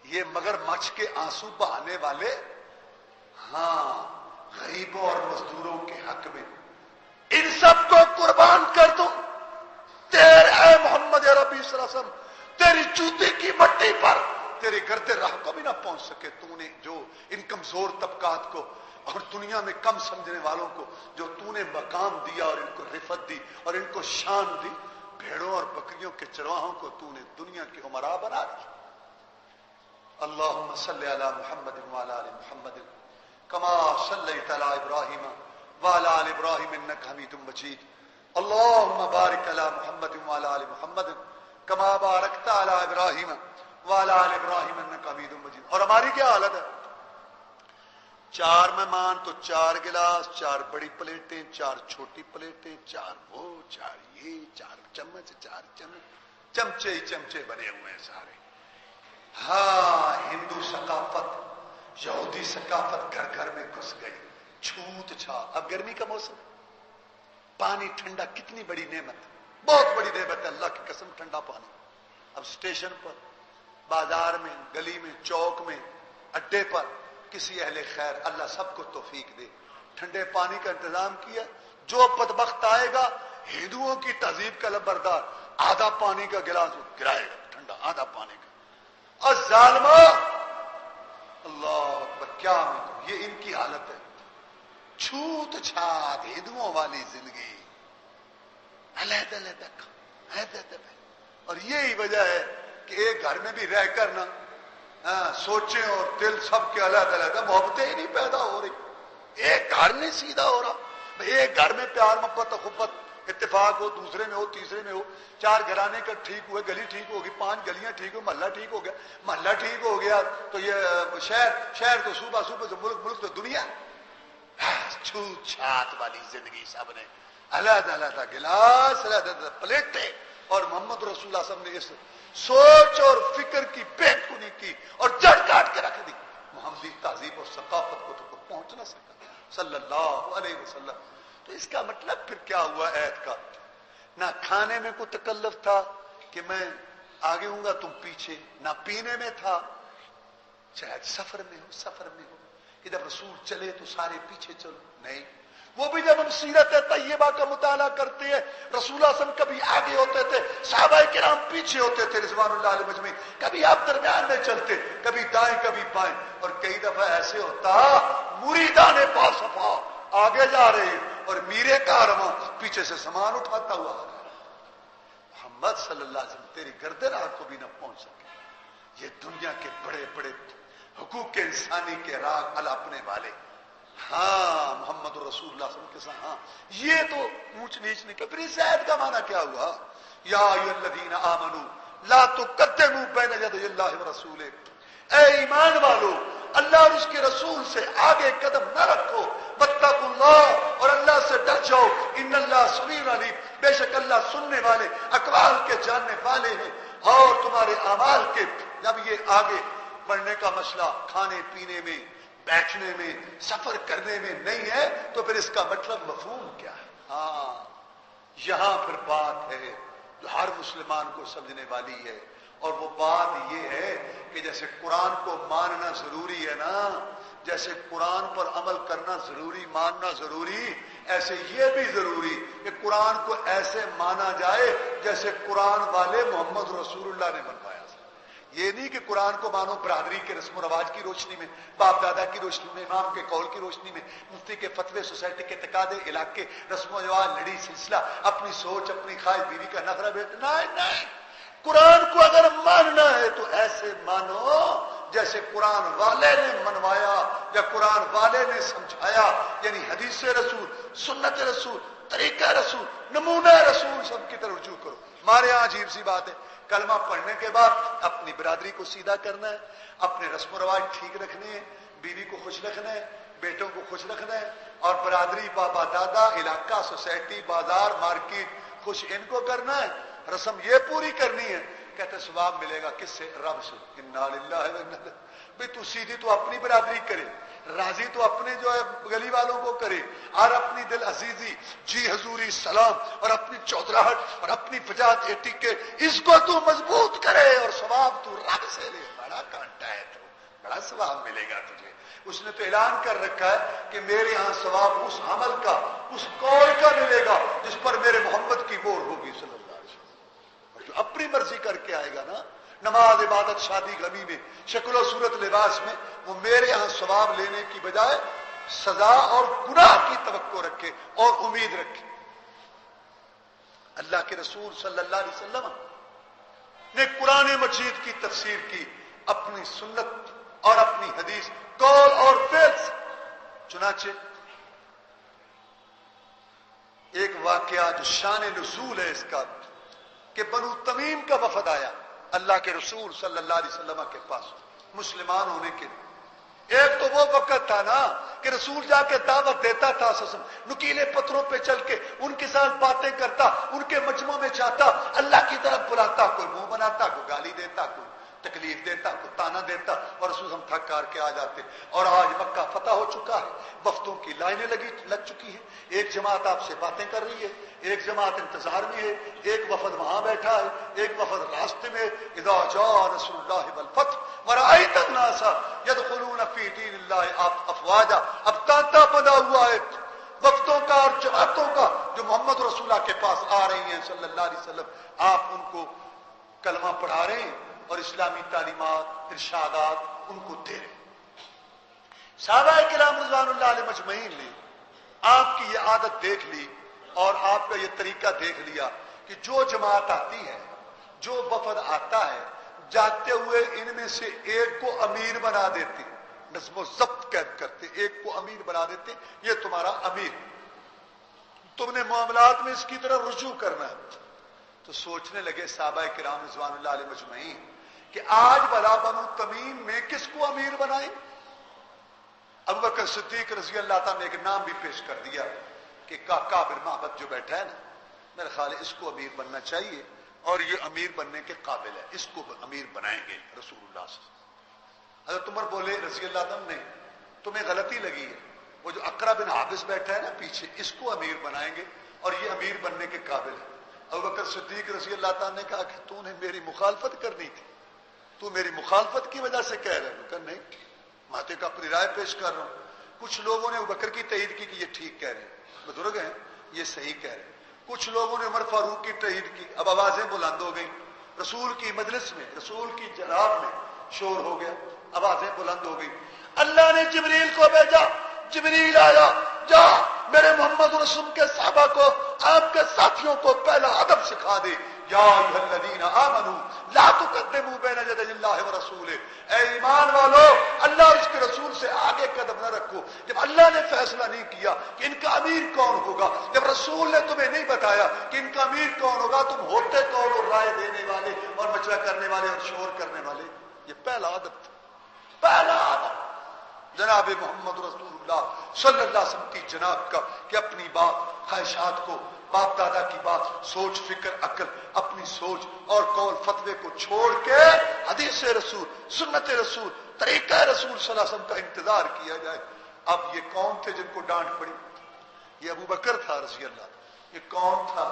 یہ مگر مچھ کے آنسو بہانے والے، ہاں غریبوں اور مزدوروں کے حق میں ان سب کو قربان کر دوں، تیرے اے محمد عربی صلی اللہ علیہ وسلم تیری جوتی کی مٹی پر تیرے گرد راہ کو بھی نہ پہنچ سکے۔ تو نے جو ان کمزور طبقات کو اور دنیا میں کم سمجھنے والوں کو جو تو نے مقام دیا اور ان کو رفعت دی اور ان کو شان دی، بھیڑوں اور بکریوں کے چرواہوں کو تو نے دنیا کے امراء بنا دیا۔ اللہم صلی علی محمد وعلی آل محمد کما صلیت علی ابراہیم وعلی آل ابراہیم انک حمید مجید۔ اللہم بارک علی محمد وعلی آل محمد کما بارکت علی ابراہیم وعلی آل ابراہیم انک حمید مجید۔ اور ہماری کیا حالت ہے؟ 4 مہمان تو 4 گلاس، 4 بڑی پلیٹیں، 4 چھوٹی پلیٹیں، 4 وہ، 4 یہ، 4 چمچ، 4 چمچے ہی چمچے بنے ہوئے ہیں سارے۔ ہاں ہندو ثقافت، یہودی ثقافت گھر گھر میں گھس گئی، چھوت چھات۔ اب گرمی کا موسم، پانی ٹھنڈا، کتنی بڑی نعمت، بہت بڑی نعمت ہے اللہ کی قسم، ٹھنڈا پانی۔ اب اسٹیشن پر، بازار میں، گلی میں، چوک میں، اڈے پر کسی اہل خیر، اللہ سب کو توفیق دے، ٹھنڈے پانی کا انتظام کیا۔ جو بدبخت آئے گا ہندوؤں کی تہذیب کا لبردار، آدھا پانی کا گلاس گرائے گا ٹھنڈا، آدھا پانی کا۔ اور ظالمہ، اللہ اکبر، کیا میں کہوں، یہ ان کی حالت ہے، چھوت چھات ہندوؤں والی زندگی، علیحدہ علیحدہ۔ اور یہی وجہ ہے کہ ایک گھر میں بھی رہ کر نا سوچیں اور دل سب کے علیحدہ علیحدہ، محبتیں ہی نہیں پیدا ہو رہی، ایک گھر نہیں سیدھا ہو رہا۔ ایک گھر میں پیار محبت اخوت اتفاق ہو، دوسرے میں ہو، تیسرے میں ہو، 4 گھرانے کا ٹھیک ہوئے، گلی ٹھیک ہوگی، 5 گلیاں ٹھیک ہو، محلہ ٹھیک ہو گیا، محلہ ٹھیک ہو گیا تو یہ شہر تو صوبہ تو ملک تو دنیا۔ چھوت چھات والی زندگی، سب نے علیحدہ علیحدہ گلاس، علیحدہ پلیٹیں، اور محمد رسول اللہ صلی اللہ علیہ وسلم نے اس سوچ اور فکر کی بے کنی کی اور جڑ کاٹ کے رکھ دی۔ محمدی تہذیب اور ثقافت کو تو پہنچ نہ سکا صلی اللہ علیہ وسلم۔ تو تو اس کا مطلب پھر کیا ہوا عید کا؟ نہ کھانے میں کوئی تکلف تھا کہ میں آگے ہوں گا تم پیچھے، نہ پینے میں تھا، چاہے سفر میں ہو کہ جب رسول چلے تو سارے پیچھے چلو، نہیں، وہ بھی جب ہم سیرت طیبہ کا مطالعہ کرتے ہیں، رسول اللہ صلی اللہ علیہ وسلم کبھی آگے ہوتے تھے، صحابہ کرام پیچھے ہوتے تھے رضوان اللہ علیہ مجمعین، کبھی آپ درمیان میں چلتے، کبھی دائیں کبھی بائیں، اور کئی دفعہ ایسے ہوتا مریدان باصفا آگے جا رہے اور میرے کارواں پیچھے سے سامان اٹھاتا ہوا آ رہا ہے۔ محمد صلی اللہ علیہ وسلم تیری گردن آگ کو بھی نہ پہنچ سکے۔ یہ دنیا کے بڑے بڑے حقوق انسانی کے راگ الاپنے والے، ہاں محمد رسول اللہ صلی اللہ علیہ وسلم کے ساتھ، ہاں یہ تو اونچ نیچ نہیں۔ پھر اس آیت کا معنی کیا ہوا؟ یا ایھا الذین آمنوا لا تقدموا بین یدی اللہ ورسولہ، اے ایمان والو اللہ اور اس کے رسول سے آگے قدم نہ رکھو، واتقوا اللہ، اور اللہ سے ڈر جاؤ، ان اللہ سمیع علیم، بے شک اللہ سننے والے اقوال کے جاننے والے ہیں۔ اور تمہارے اعمال کے، جب یہ آگے بڑھنے کا مسئلہ کھانے پینے میں، بیٹھنے میں، سفر کرنے میں نہیں ہے تو پھر اس کا مطلب مفہوم کیا ہے؟ ہاں یہاں پھر بات ہے جو ہر مسلمان کو سمجھنے والی ہے، اور وہ بات یہ ہے کہ جیسے قرآن کو ماننا ضروری ہے نا، جیسے قرآن پر عمل کرنا ضروری، ماننا ضروری، ایسے یہ بھی ضروری کہ قرآن کو ایسے مانا جائے جیسے قرآن والے محمد رسول اللہ نے منوایا۔ یہ نہیں کہ قرآن کو مانو برادری کے رسم و رواج کی روشنی میں، باپ دادا کی روشنی میں، امام کے قول کی روشنی میں، مفتی کے فتوے، سوسائٹی کے تقاضے، علاقے، رسم و رواج، لڑی سلسلہ، اپنی سوچ، اپنی خواہش، بیوی کا نخرہ بیٹھنا، نہیں۔ قرآن کو اگر ماننا ہے تو ایسے مانو جیسے قرآن والے نے منوایا یا قرآن والے نے سمجھایا، یعنی حدیث رسول، سنت رسول، طریقہ رسول، نمونہ رسول، سب کی طرف رجوع کرو۔ ہمارے یہاں عجیب سی بات ہے، کلمہ پڑھنے کے بعد اپنی برادری کو سیدھا کرنا ہے، اپنے رسم و رواج ٹھیک رکھنے ہیں، بیوی کو خوش رکھنا ہے، بیٹوں کو خوش رکھنا ہے، اور برادری، بابا دادا، علاقہ، سوسائٹی، بازار، مارکیٹ خوش ان کو کرنا ہے، رسم یہ پوری کرنی ہے۔ کہتے ثواب ملے گا کس سے؟ رب سے۔ انا للہ و انا الیہ، بھئی تو سیدھی تو اپنی برادری کرے، راضی تو اپنے جو ہے گلی والوں کو کرے، اور اپنی دل عزیزی، جی حضوری، سلام، اور اپنی چودراہٹ اور اپنی فجاعت ایٹی اس کو تو مضبوط کرے، اور ثواب تو رب سے لے۔ بڑا کانٹا ہے تو بڑا ثواب ملے گا تجھے۔ اس نے تو اعلان کر رکھا ہے کہ میرے ہاں ثواب اس عمل کا، اس قول کا ملے گا جس پر میرے محمد کی مہر ہوگی صلی اللہ علیہ وسلم۔ اور جو اپنی مرضی کر کے آئے گا نا، نماز، عبادت، شادی، غمی میں، شکل و صورت، لباس میں، وہ میرے ہاں ثواب لینے کی بجائے سزا اور گناہ کی توقع رکھے اور امید رکھے۔ اللہ کے رسول صلی اللہ علیہ وسلم نے قرآن مجید کی تفسیر کی اپنی سنت اور اپنی حدیث، قول اور فعل سے۔ چنانچہ ایک واقعہ جو شان نزول ہے اس کا، کہ بنو تمیم کا وفد آیا اللہ کے رسول صلی اللہ علیہ وسلم کے پاس مسلمان ہونے کے لیے۔ ایک تو وہ وقت تھا نا کہ رسول جا کے دعوت دیتا تھا، نکیلے پتھروں پہ چل کے ان کے ساتھ باتیں کرتا، ان کے مجمع میں جاتا، اللہ کی طرف بلاتا، کوئی منہ بناتا، کوئی گالی دیتا، کوئی تکلیف دیتا، کوئی تانا دیتا، اور رسول ہم تھک کار کے آ جاتے۔ اور آج مکہ فتح ہو چکا ہے، وفتوں کی لائنیں لگ چکی ہیں، ایک جماعت آپ سے باتیں کر رہی ہے، ایک جماعت انتظار میں ہے، ایک وفد وہاں بیٹھا ہے، ایک وفد راستے میں۔ اذا جاء نصر اللہ والفتح ورأیت الناس یدخلون فی دین اللہ افواجا۔ اب تانتا بنا ہوا ہے وفتوں کا اور جماعتوں کا جو محمد رسول اللہ کے پاس آ رہی ہیں صلی اللہ علیہ وسلم۔ آپ ان کو کلمہ پڑھا رہے ہیں اور اسلامی تعلیمات، ارشادات ان کو دے رہے ہیں۔ صحابہ کرام رضوان اللہ علیہ مجمعین نے آپ کی یہ عادت دیکھ لی اور آپ کا یہ طریقہ دیکھ لیا کہ جو جماعت آتی ہے، جو وفد آتا ہے، جاتے ہوئے ان میں سے ایک کو امیر بنا دیتے، نظم و ضبط قید کرتے، ایک کو امیر بنا دیتے، یہ تمہارا امیر، تم نے معاملات میں اس کی طرف رجوع کرنا ہے۔ تو سوچنے لگے صحابہ کرام رضوان اللہ علیہ مجمعین کہ آج بلا بنو تمیم میں کس کو امیر بنائیں؟ ابو بکر صدیق رضی اللہ تعالیٰ نے ایک نام بھی پیش کر دیا کہ کعب بن معبد جو بیٹھا ہے نا، میرے خیال ہے اس کو امیر بننا چاہیے، اور یہ امیر بننے کے قابل ہے، اس کو امیر بنائیں گے رسول اللہ صلی اللہ علیہ وسلم۔ حضرت عمر بولے رضی اللہ عنہ نے، تمہیں غلطی لگی ہے، وہ جو اقرا بن حابس بیٹھا ہے نا پیچھے، اس کو امیر بنائیں گے اور یہ امیر بننے کے قابل ہے۔ ابوبکر صدیق رضی اللہ تعالیٰ نے کہا کہ تو نے میری مخالفت کرنی تھی، تو میری مخالفت کی وجہ سے کہہ رہے ہو؟ کہ نہیں، میں تو اپنی رائے پیش کر رہا ہوں۔ کچھ لوگوں نے ابوبکر کی تائید کی کہ یہ ٹھیک کہہ رہے ہیں، بزرگ ہیں یہ صحیح کہہ رہے ہیں۔ کچھ لوگوں نے عمر فاروق کی تائید کی۔ اب آوازیں بلند ہو گئیں، رسول کی مجلس میں، رسول کی جناب میں شور ہو گیا، آوازیں بلند ہو گئی۔ اللہ نے جبریل کو بھیجا، جبریل آیا، جا میرے محمد رسول کے صحابہ کو، آپ کے ساتھیوں کو پہلا ادب سکھا دے۔ یا ایھا الذین آمنوا لا تقدموا بین یدی اللہ ورسولہ، اے ایمان والو اللہ اور اس کے رسول سے آگے قدم نہ رکھو۔ جب اللہ نے فیصلہ نہیں کیا کہ ان کا امیر کون ہوگا، جب رسول نے تمہیں نہیں بتایا کہ ان کا امیر کون ہوگا، تم ہوتے کون ہو؟ رائے دینے والے اور مشورہ کرنے والے اور شور کرنے والے۔ یہ پہلا ادب تھا، پہلا ادب جناب محمد رسول اللہ صلی اللہ علیہ وسلم کی جناب کا، کہ اپنی بات، خواہشات کو، باپ دادا کی بات، سوچ فکر عقل، اپنی سوچ اور قول فتوے کو چھوڑ کے حدیث رسول، سنت رسول، طریقہ رسول صلی اللہ علیہ وسلم کا انتظار کیا جائے۔ اب یہ کون تھے جن کو ڈانٹ پڑی؟ یہ ابو بکر تھا رضی اللہ، یہ کون تھا؟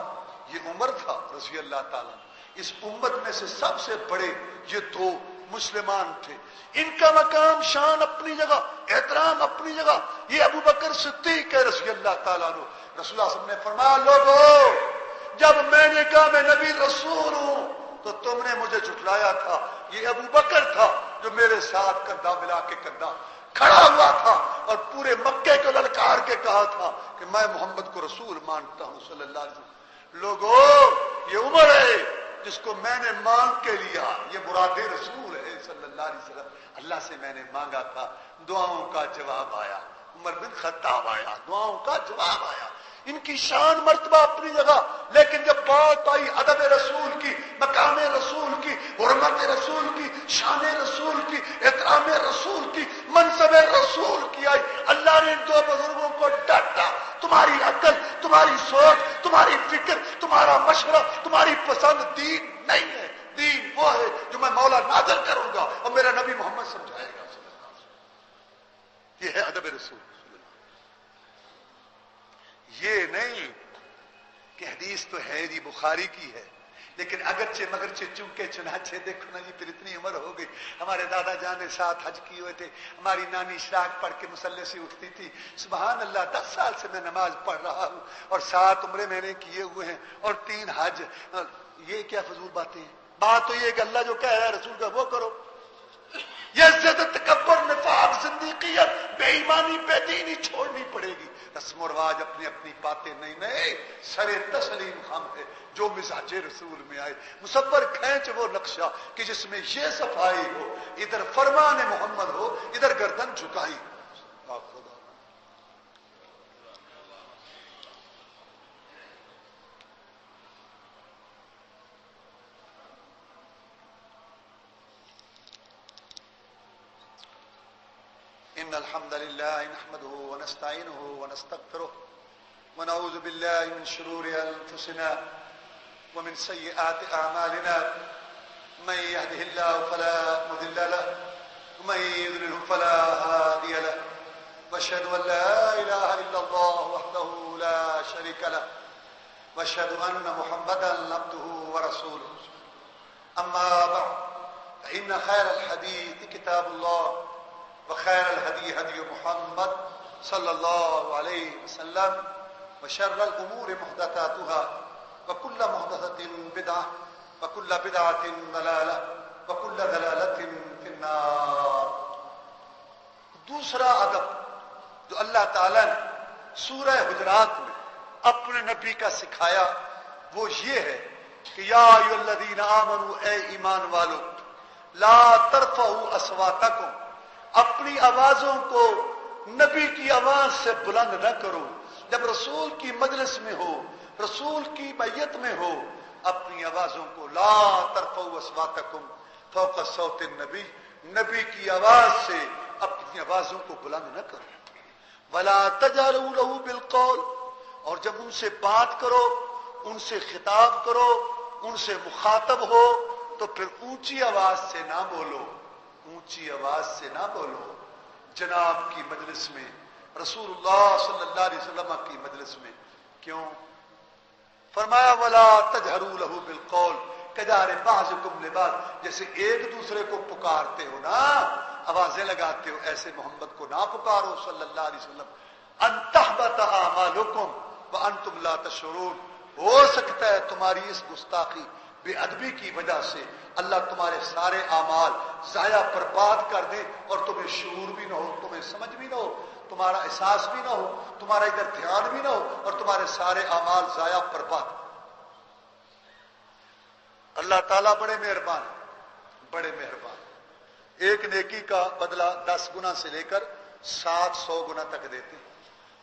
یہ عمر تھا رضی اللہ تعالیٰ۔ اس امت میں سے سب سے بڑے یہ دو مسلمان تھے، ان کا مقام شان اپنی جگہ، احترام اپنی جگہ۔ یہ ابو بکر صدیق ہے رضی اللہ تعالیٰ عنہ۔ رسول اللہ صلی اللہ علیہ وسلم نے فرمایا، لوگوں جب میں نے کہا میں نبی رسول ہوں تو تم نے مجھے جھٹلایا تھا۔ یہ ابو بکر تھا جو میرے ساتھ کندھا ملا کے کندھا کھڑا ہوا تھا اور پورے مکے کو للکار کے کہا تھا کہ میں محمد کو رسول مانتا ہوں صلی اللہ علیہ وسلم۔ لوگوں یہ عمر ہے جس کو میں نے مانگ کے لیا، یہ مراد رسول ہے صلی اللہ علیہ وسلم۔ اللہ سے میں نے مانگا تھا، دعاؤں کا جواب آیا۔ عمر بن خطاب آیا، دعاؤں کا جواب آیا۔ ان کی شان مرتبہ اپنی جگہ، لیکن جب بات آئی ادب رسول کی، مقام رسول کی، حرمت رسول کی، شان رسول کی، احترام رسول کی، منصب رسول کی آئی، اللہ نے ان دو بزرگوں کو ڈانٹا۔ تمہاری عقل، تمہاری سوچ، تمہاری فکر، تمہارا مشورہ، تمہاری پسند دین نہیں ہے۔ دین وہ ہے جو میں مولا نازل کروں گا اور میرا نبی محمد سمجھائے گا۔ یہ ہے ادب رسول۔ یہ نہیں کہ حدیث تو ہے جی بخاری کی ہے، لیکن اگرچہ مگرچہ چونکہ چنانچہ دیکھو نا جی پھر اتنی عمر ہو گئی۔ ہمارے دادا جان نے ساتھ حج کیے ہوئے تھے، ہماری نانی اشراق پڑھ کے مصلی سے اٹھتی تھی، سبحان اللہ 10 سال سے میں نماز پڑھ رہا ہوں اور 7 عمرے میں نے کیے ہوئے ہیں اور 3 حج۔ یہ کیا فضول باتیں ہیں؟ بات تو یہ کہ اللہ جو کہہ رہا ہے رسول کا وہ کرو۔ یہ زیادت تکبر، نفاق، زندیقیت، بے ایمانی، بے دینی چھوڑنی پڑے گی۔ رسم و رواج اپنی اپنی باتیں نہیں، سر تسلیم ہم ہے جو مزاج رسول میں آئے۔ مصور کھینچ وہ نقشہ کہ جس میں یہ صفائی ہو، ادھر فرمان محمد ہو، ادھر گردن جھکائی۔ خدا إن الحمد لله نحمده ونستعينه ونستغفره ونعوذ بالله من شرور أنفسنا ومن سيئات أعمالنا من يهده الله فلا مضل له ومن يضلل فلا هادي له وأشهد أن لا إله إلا الله وحده لا شريك له وأشهد أن محمدا عبده ورسوله أما بعد فإن خير الحديث كتاب الله وخير الهدي هدي محمد صلى الله عليه وسلم وشر الأمور محدثاتها وكل محدثة بدعة وكل بدعة ضلالة وكل ضلالة في النار۔ دوسرا ادب جو اللہ تعالیٰ نے سورہ حجرات میں اپنے نبی کا سکھایا وہ یہ ہے کہ یا ایھا الذین آمنوا، اے ایمان والو، لا ترفعوا اصواتکم، اپنی آوازوں کو نبی کی آواز سے بلند نہ کرو۔ جب رسول کی مجلس میں ہو، رسول کی بیعت میں ہو، اپنی آوازوں کو لا ترفعوا اصواتکم فوق صوت النبی، نبی کی آواز سے اپنی آوازوں کو بلند نہ کرو۔ ولا تجهروا له بالقول، اور جب ان سے بات کرو، ان سے خطاب کرو، ان سے مخاطب ہو تو پھر اونچی آواز سے نہ بولو، اونچی آواز سے نہ بولو۔ جناب کی مجلس میں رسول اللہ صلی اللہ علیہ وسلم کی مجلس میں. کیوں؟ فرمایا ولا تجہروا لہ بالقول کجہر بعضکم لبعض، جیسے ایک دوسرے کو پکارتے ہو نا، آوازیں لگاتے ہو، ایسے محمد کو نہ پکارو صلی اللہ علیہ وسلم. ان تحبط اعمالکم وانتم لا تشعرون، ہو سکتا ہے تمہاری اس گستاخی بے ادبی کی وجہ سے اللہ تمہارے سارے اعمال ضائع برباد کر دے اور تمہیں شعور بھی نہ ہو، تمہیں سمجھ بھی نہ ہو، تمہارا احساس بھی نہ ہو، تمہارا ادھر دھیان بھی نہ ہو اور تمہارے سارے اعمال ضائع برباد. اللہ تعالیٰ بڑے مہربان، بڑے مہربان. ایک نیکی کا بدلہ 10 گنا سے لے کر 700 گنا تک دیتے ہیں.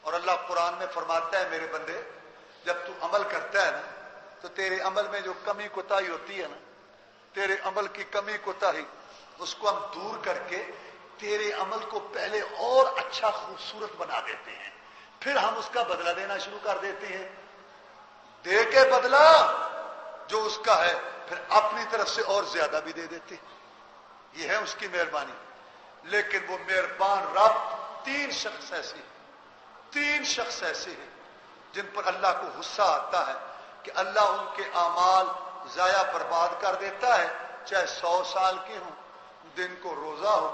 اور اللہ قرآن میں فرماتا ہے میرے بندے جب تو عمل کرتا ہے نا تو تیرے عمل میں جو کمی کوتاہی ہوتی ہے نا، تیرے عمل کی کمی کوتاہی اس کو ہم دور کر کے تیرے عمل کو پہلے اور اچھا خوبصورت بنا دیتے ہیں، پھر ہم اس کا بدلہ دینا شروع کر دیتے ہیں. دے کے بدلہ جو اس کا ہے پھر اپنی طرف سے اور زیادہ بھی دے دیتے. یہ ہے اس کی مہربانی. لیکن وہ مہربان رب 3 شخص ایسے ہیں جن پر اللہ کو غصہ آتا ہے کہ اللہ ان کے اعمال ضائع برباد کر دیتا ہے، چاہے 100 سال کے ہوں، دن کو روزہ ہو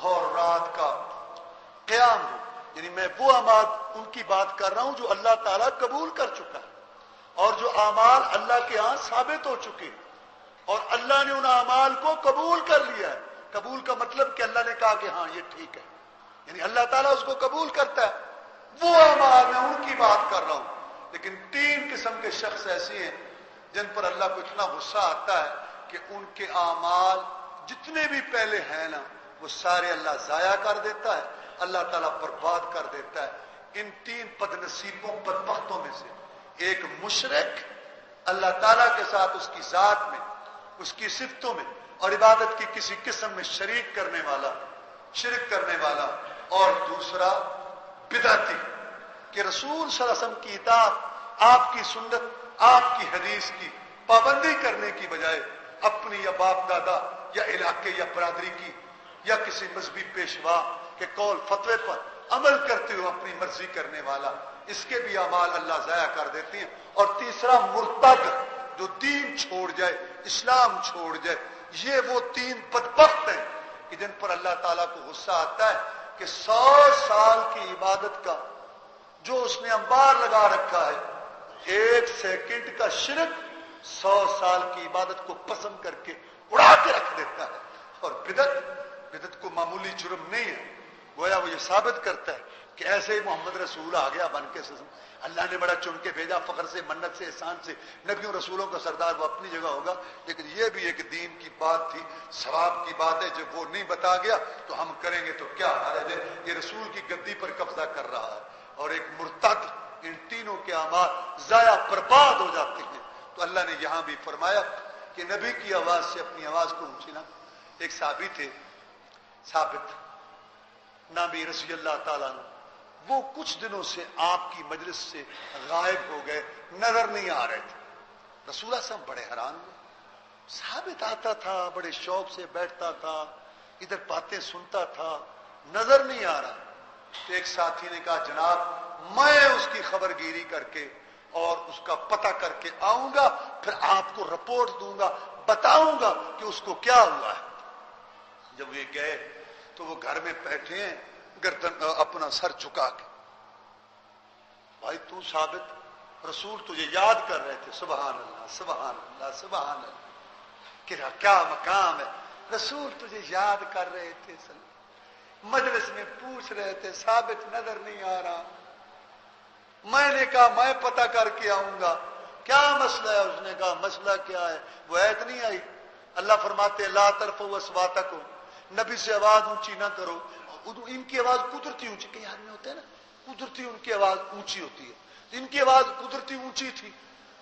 اور رات کا قیام ہو. یعنی میں وہ اعمال ان کی بات کر رہا ہوں جو اللہ تعالیٰ قبول کر چکا ہے اور جو اعمال اللہ کے ہاں ثابت ہو چکے اور اللہ نے ان اعمال کو قبول کر لیا ہے. قبول کا مطلب کہ اللہ نے کہا کہ ہاں یہ ٹھیک ہے، یعنی اللہ تعالیٰ اس کو قبول کرتا ہے. وہ اعمال میں ان کی بات کر رہا ہوں. لیکن 3 قسم کے شخص ایسے ہیں جن پر اللہ کو اتنا غصہ آتا ہے کہ ان کے اعمال جتنے بھی پہلے ہیں نا وہ سارے اللہ ضائع کر دیتا ہے، اللہ تعالیٰ برباد کر دیتا ہے. ان 3 بدنصیبوں بدبختوں میں سے ایک مشرک، اللہ تعالیٰ کے ساتھ اس کی ذات میں، اس کی صفتوں میں اور عبادت کی کسی قسم میں شریک کرنے والا، شرک کرنے والا، اور دوسرا بدعتی کہ رسول صلی اللہ علیہ وسلم کی اطاعت، آپ کی سنت، آپ کی حدیث کی پابندی کرنے کی بجائے اپنی یا باپ دادا یا علاقے یا برادری کی یا کسی مذہبی پیشوا کے قول فتوے پر عمل کرتے ہوئے اپنی مرضی کرنے والا، اس کے بھی اعمال اللہ ضائع کر دیتے ہیں. اور تیسرا مرتد جو دین چھوڑ جائے، اسلام چھوڑ جائے. یہ وہ 3 بدبخت ہیں کہ جن پر اللہ تعالیٰ کو غصہ آتا ہے کہ 100 سال کی عبادت کا جو اس نے انبار لگا رکھا ہے، 1 سیکنڈ کا شرک 100 سال کی عبادت کو پسند کر کے اڑا کے رکھ دیتا ہے. اور بدعت کو معمولی جرم نہیں ہے، گویا وہ یہ ثابت کرتا ہے کہ ایسے ہی محمد رسول آ گیا بن کے، اللہ نے بڑا چن کے بھیجا، فخر سے، منت سے، احسان سے، نبیوں رسولوں کا سردار وہ اپنی جگہ ہوگا. لیکن یہ بھی ایک دین کی بات تھی، ثواب کی بات ہے. جب وہ نہیں بتا گیا تو ہم کریں گے تو کیا حرج ہے؟ یہ رسول کی گدی پر قبضہ کر رہا ہے. اور ایک مرتد، ان تینوں کے اعمال ضائع برباد ہو جاتے ہیں. تو اللہ نے یہاں بھی فرمایا کہ نبی کی آواز سے اپنی آواز کو اونچی نہ. ایک صحابی تھے، ثابت نبی رضی اللہ تعالیٰ عنہ، وہ کچھ دنوں سے آپ کی مجلس سے غائب ہو گئے، نظر نہیں آ رہے تھے. رسول اللہ صلی اللہ علیہ وسلم بڑے حیران ہوئے. ثابت آتا تھا، بڑے شوق سے بیٹھتا تھا، ادھر باتیں سنتا تھا، نظر نہیں آ رہا. تو ایک ساتھی نے کہا جناب میں اس کی خبر گیری کر کے اور اس کا پتہ کر کے آؤں گا، پھر آپ کو رپورٹ دوں گا، بتاؤں گا کہ اس کو کیا ہوا ہے. جب یہ گئے تو وہ گھر میں بیٹھے ہیں، گردن اپنا سر جھکا کے. بھائی تو ثابت، رسول تجھے یاد کر رہے تھے. سبحان اللہ، سبحان اللہ، سبحان اللہ، کہ کیا مقام ہے. رسول تجھے یاد کر رہے تھے، مجلس میں پوچھ رہے تھے، ثابت نظر نہیں آ رہا. میں نے کہا میں پتہ کر کے آؤں گا، کیا مسئلہ ہے؟ اس نے کہا مسئلہ کیا ہے؟ وہ آیت نہیں آئی، اللہ فرماتے لا ترفعوا اصواتکم، نبی سے آواز اونچی نہ کرو. ان کی آواز قدرتی اونچی، کئی آدمی ہوتے ہیں نا قدرتی ان کی آواز اونچی ہوتی ہے، ان کی آواز قدرتی اونچی تھی.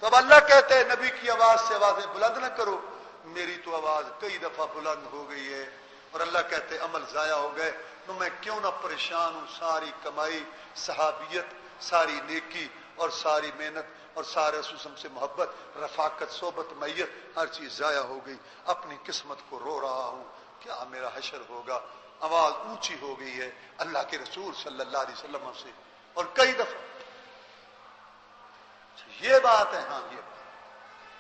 تو اب اللہ کہتے ہیں نبی کی آواز سے آوازیں بلند نہ کرو. میری تو آواز کئی دفعہ بلند ہو گئی ہے اور اللہ کہتے ہیں عمل ضائع ہو گئے. تو میں کیوں نہ پریشان ہوں؟ ساری کمائی، صحابیت، ساری نیکی اور ساری محنت اور سارے رسول سے محبت، رفاقت، صحبت، میت، ہر چیز ضائع ہو گئی. اپنی قسمت کو رو رہا ہوں. کیا میرا حشر ہوگا. آواز اونچی ہو گئی ہے اللہ کے رسول صلی اللہ علیہ وسلم سے, اور کئی دفعہ یہ بات ہے. ہاں یہ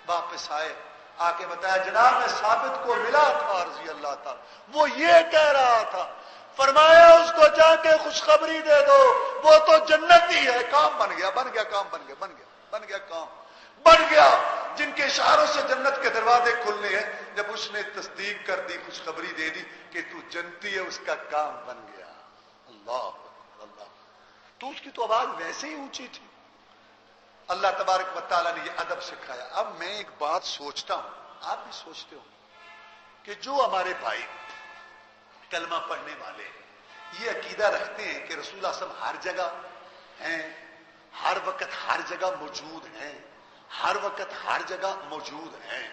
واپس آئے, آ کے بتایا جناب میں ثابت کو ملا تھا رضی اللہ تعالی, وہ یہ کہہ رہا تھا, فرمایا اس کو جا کے خوشخبری دے دو, وہ تو جنتی ہے. کام بن گیا, بن گیا, کام بن گیا, بن گیا, بن گیا, کام بن گیا. جن کے اشاروں سے جنت کے دروازے کھلنے ہیں, جب اس نے تصدیق کر دی, خوشخبری دے دی کہ تو جنتی ہے, اس کا کام بن گیا. اللہ اللہ. تو اس کی تو آواز ویسے ہی اونچی تھی. اللہ تبارک و تعالیٰ نے یہ ادب سکھایا. اب میں ایک بات سوچتا ہوں, آپ بھی سوچتے ہو کہ جو ہمارے بھائی کلمہ پڑھنے والے یہ عقیدہ رکھتے ہیں کہ رسول اللہ صلی اللہ علیہ وسلم ہر جگہ ہیں, ہر وقت ہر جگہ موجود ہیں, ہر وقت ہر جگہ موجود ہیں.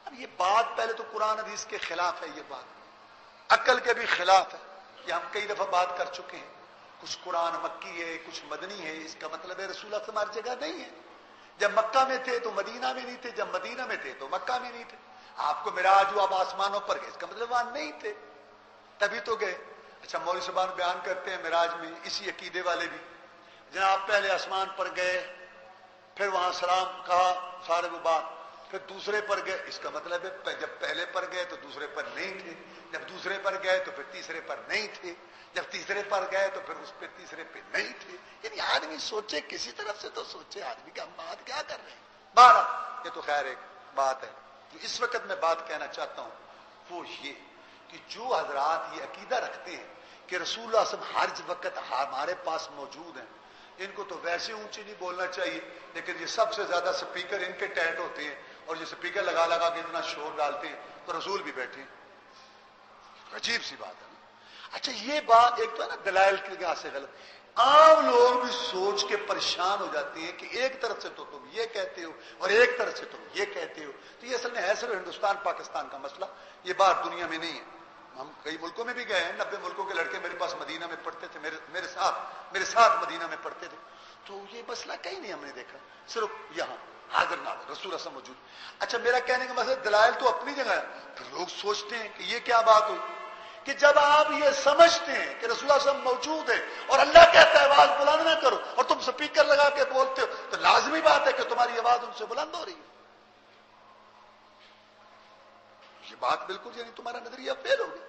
اب یہ بات پہلے تو قرآن حدیث کے خلاف ہے, یہ بات عقل کے بھی خلاف ہے. یہ ہم کئی دفعہ بات کر چکے ہیں. کچھ قرآن مکی ہے, کچھ مدنی ہے. اس کا مطلب ہے رسول اللہ صلی اللہ علیہ وسلم ہر جگہ نہیں ہے. جب مکہ میں تھے تو مدینہ میں نہیں تھے, جب مدینہ میں تھے تو مکہ میں نہیں تھے. آپ کو معراج ہوا, آپ آسمانوں پر گئے, اس کا مطلب وہاں نہیں تھے, تبھی تو گئے. اچھا مولوی صاحب بیان کرتے ہیں معراج میں, اسی عقیدے والے بھی, جناب پہلے آسمان پر گئے, پھر وہاں سلام کہا, سارے وہ بات, پھر دوسرے پر گئے. اس کا مطلب ہے جب پہلے پر گئے تو دوسرے پر نہیں تھے, جب دوسرے پر گئے تو پھر تیسرے پر نہیں تھے, جب تیسرے پر گئے تو پھر اس پہ تیسرے پہ نہیں تھے. یعنی آدمی سوچے, کسی طرف سے تو سوچے آدمی کہ ہم بات کیا کر رہے ہیں. بارہ یہ تو خیر ایک بات ہے. تو اس وقت میں بات کہنا چاہتا ہوں وہ یہ کہ جو حضرات یہ عقیدہ رکھتے ہیں کہ رسول اللہ صلی اللہ علیہ وسلم ہر وقت ہمارے پاس موجود ہیں, ان کو تو ویسے اونچی نہیں بولنا چاہیے, لیکن یہ سب سے زیادہ سپیکر ان کے ٹائٹ ہوتے ہیں, اور یہ سپیکر لگا لگا کے اتنا شور ڈالتے ہیں, تو رسول بھی بیٹھے ہیں. عجیب سی بات ہے نا. اچھا یہ بات ایک تو ہے نا دلائل کی نگاہ سے غلط. عام لوگ بھی سوچ کے پریشان ہو جاتے ہیں کہ ایک طرف سے تو تم یہ کہتے ہو اور ایک طرف سے تم یہ کہتے ہو. تو یہ اصل میں ہے صرف ہندوستان پاکستان کا مسئلہ, یہ بات دنیا میں نہیں ہے. ہم کئی ملکوں میں بھی گئے ہیں, 90 ملکوں کے لڑکے میرے پاس مدینہ میں پڑھتے تھے, میرے ساتھ مدینہ میں پڑھتے تھے. تو یہ مسئلہ کہیں نہیں ہم نے دیکھا, صرف یہاں حاضر نہ رسول اللہ موجود. اچھا میرا کہنے کا مطلب دلائل تو اپنی جگہ ہے. پھر لوگ سوچتے ہیں کہ یہ کیا بات ہوئی کہ جب آپ یہ سمجھتے ہیں کہ رسول اللہ صلی اللہ علیہ وسلم موجود ہے اور اللہ کہتا ہے آواز بلند نہ کرو, اور تم سپیکر لگا کے بولتے ہو, تو لازمی بات ہے کہ تمہاری آواز ان سے بلند ہو رہی ہے. یہ بات بالکل یعنی تمہارا نظریہ فیل ہو گیا.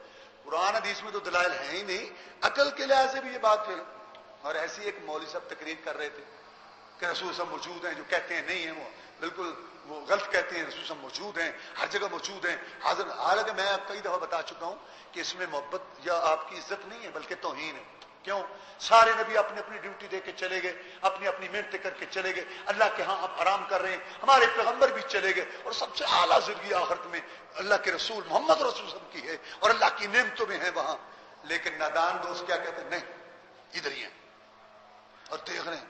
قرآن حدیث میں تو دلائل ہیں ہی نہیں, عقل کے لحاظ سے بھی یہ بات فیل. اور ایسی ایک مولوی صاحب تقریر کر رہے تھے کہ رسول صاحب موجود ہیں, جو کہتے ہیں نہیں ہیں وہ بالکل وہ غلط کہتے ہیں. رسول صاحب موجود ہیں, ہر جگہ موجود ہیں, حاضر. حالانکہ میں کئی دفعہ بتا چکا ہوں کہ اس میں محبت یا آپ کی عزت نہیں ہے بلکہ توہین ہے. کیوں؟ سارے نبی اپنی اپنی ڈیوٹی دے کے چلے گئے, اپنی اپنی محنتیں کر کے چلے گئے, اللہ کے ہاں اب آرام کر رہے ہیں. ہمارے پیغمبر بھی چلے گئے, اور سب سے اعلیٰ زندگی آخرت میں اللہ کے رسول محمد رسول صلی کی ہے, اور اللہ کی نعمتوں میں ہے وہاں. لیکن نادان دوست کیا کہتے ہیں, نہیں ادھر ہی ہیں اور دیکھ رہے ہیں.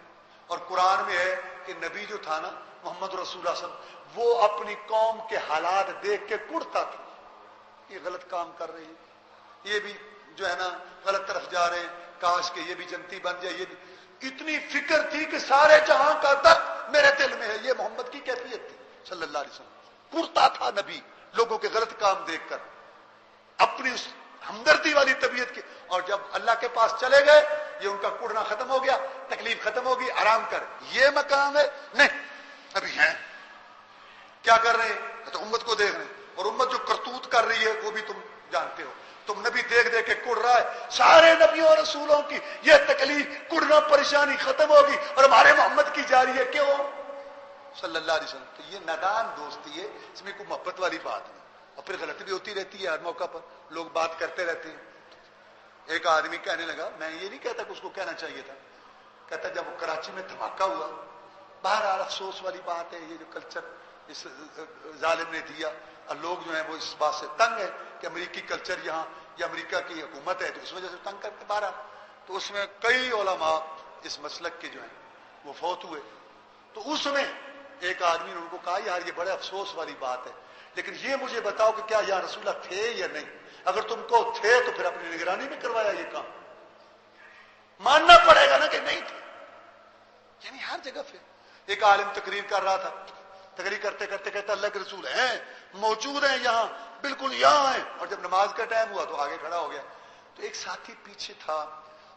اور قرآن میں ہے کہ نبی جو تھا نا محمد رسول اللہ صلی اللہ علیہ وسلم, وہ اپنی قوم کے حالات دیکھ کے کڑتا تھا. یہ غلط کام کر رہے ہیں, یہ بھی جو ہے نا غلط طرف جا رہے ہیں, کاش کہ یہ بھی جنتی بن جائے. یہ بھی اتنی فکر تھی کہ سارے جہاں کا درد میرے دل میں ہے. یہ محمد کی کیفیت تھی صلی اللہ علیہ وسلم. کڑتا تھا نبی لوگوں کے غلط کام دیکھ کر, اپنی اس ہمدردی والی طبیعت کی. اور جب اللہ کے پاس چلے گئے, یہ ان کا کڑنا ختم ہو گیا, تکلیف ختم ہوگی, آرام کر. یہ مقام ہے نہیں, ابھی ہیں کیا کر رہے ہیں, تو امت کو دیکھ رہے ہیں, اور امت جو کرتوت کر رہی ہے وہ بھی تم جانتے ہو. تم نبی دیکھ دیکھ کے کڑ رہا ہے. سارے نبیوں اور رسولوں کی یہ تکلیف, کڑنا, پریشانی ختم ہوگی, اور ہمارے محمد کی جاری ہے. کیوں؟ صلی اللہ علیہ وسلم. تو یہ نادان دوستی ہے, اس میں کوئی محبت والی بات نہیں. اور پھر غلطی بھی ہوتی رہتی ہے ہر موقع پر, لوگ بات کرتے رہتے ہیں. ایک آدمی کہنے لگا, میں یہ نہیں کہتا کہ اس کو کہنا چاہیے تھا, کہتا جب وہ کراچی میں دھماکہ ہوا, بہرحال افسوس والی بات ہے, یہ جو کلچر اس ظالم نے دیا, اور لوگ جو ہیں وہ اس بات سے تنگ ہے کہ امریکی کلچر یہاں, یا امریکہ کی حکومت ہے, تو اس وجہ سے تنگ کرتے. بہرحال تو اس میں کئی علماء اس مسلک کے جو ہیں وہ فوت ہوئے. تو اس میں ایک آدمی نے ان کو کہا, یار یہ بڑے افسوس والی بات ہے, لیکن یہ مجھے بتاؤ کہ کیا یا رسول اللہ تھے یا نہیں. اگر تم کو تھے تو پھر اپنی نگرانی میں کروایا یہ کام, ماننا پڑے گا نا کہ نہیں تھے. یعنی ہر جگہ پہ ایک عالم تقریر کر رہا تھا, تقریر کرتے کرتے کہتا اللہ کے رسول ہیں, موجود ہیں یہاں بالکل یہاں ہیں. اور جب نماز کا ٹائم ہوا تو آگے کھڑا ہو گیا. تو ایک ساتھی پیچھے تھا,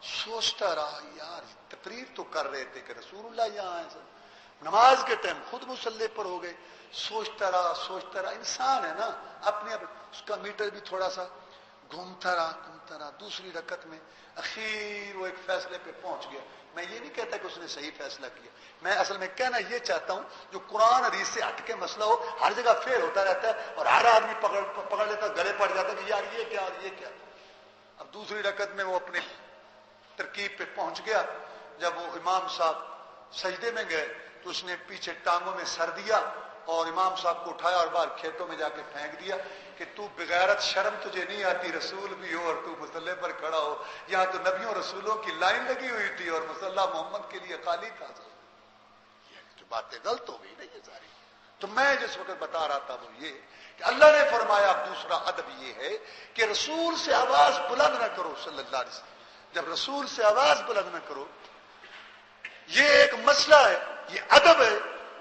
سوچتا رہا یار تقریر تو کر رہے تھے کہ رسول اللہ یہاں ہیں, سب نماز کے ٹائم خود مصلی پر ہو گئے. سوچتا رہا, انسان ہے نا, اپنے اس کا میٹر بھی تھوڑا سا گھومتا رہا. دوسری رکعت میں اخیر وہ ایک فیصلے پہ پہنچ گیا. میں یہ نہیں کہتا کہ اس نے صحیح فیصلہ کیا, میں اصل میں کہنا یہ چاہتا ہوں جو قرآن حدیث سے ہٹ کے مسئلہ ہو ہر جگہ فیل ہوتا رہتا ہے اور ہر آدمی پکڑ لیتا, گلے پڑ جاتا کہ یار یہ کیا. اب دوسری رکعت میں وہ اپنے ترکیب پہ پہنچ گیا. جب وہ امام صاحب سجدے میں گئے تو اس نے پیچھے ٹانگوں میں سر دیا اور امام صاحب کو اٹھایا اور باہر کھیتوں میں جا کے پھینک دیا کہ تو بغیرت شرم تجھے نہیں آتی, رسول بھی ہو اور تو مصلی پر کھڑا ہو. یہاں تو نبیوں رسولوں کی لائن لگی ہوئی تھی اور مصلی محمد کے لیے خالی تھا. یہ جو باتیں غلط ہو گئی نا یہ ساری. تو میں جس وقت بتا رہا تھا وہ یہ کہ اللہ نے فرمایا دوسرا ادب یہ ہے کہ رسول سے آواز بلند نہ کرو صلی اللہ علیہ وسلم. جب رسول سے آواز بلند نہ کرو, یہ ایک مسئلہ ہے, یہ ادب ہے.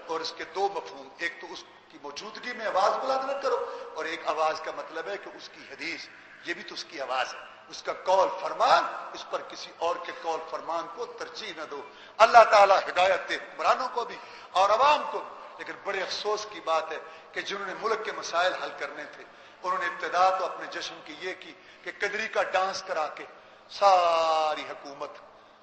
اور اس کے دو مفہوم, ایک تو اس کی موجودگی میں آواز بلند نہ کرو, اور ایک آواز کا مطلب ہے کہ اس کی حدیث یہ بھی تو اس کی آواز ہے, اس کا قول فرمان, اس پر کسی اور کے قول فرمان کو ترجیح نہ دو. اللہ تعالی ہدایت دے حکمرانوں کو بھی اور عوام کو. لیکن بڑے افسوس کی بات ہے کہ جنہوں نے ملک کے مسائل حل کرنے تھے انہوں نے ابتدا تو اپنے جشن کی یہ کی کہ قدری کا ڈانس کرا کے ساری حکومت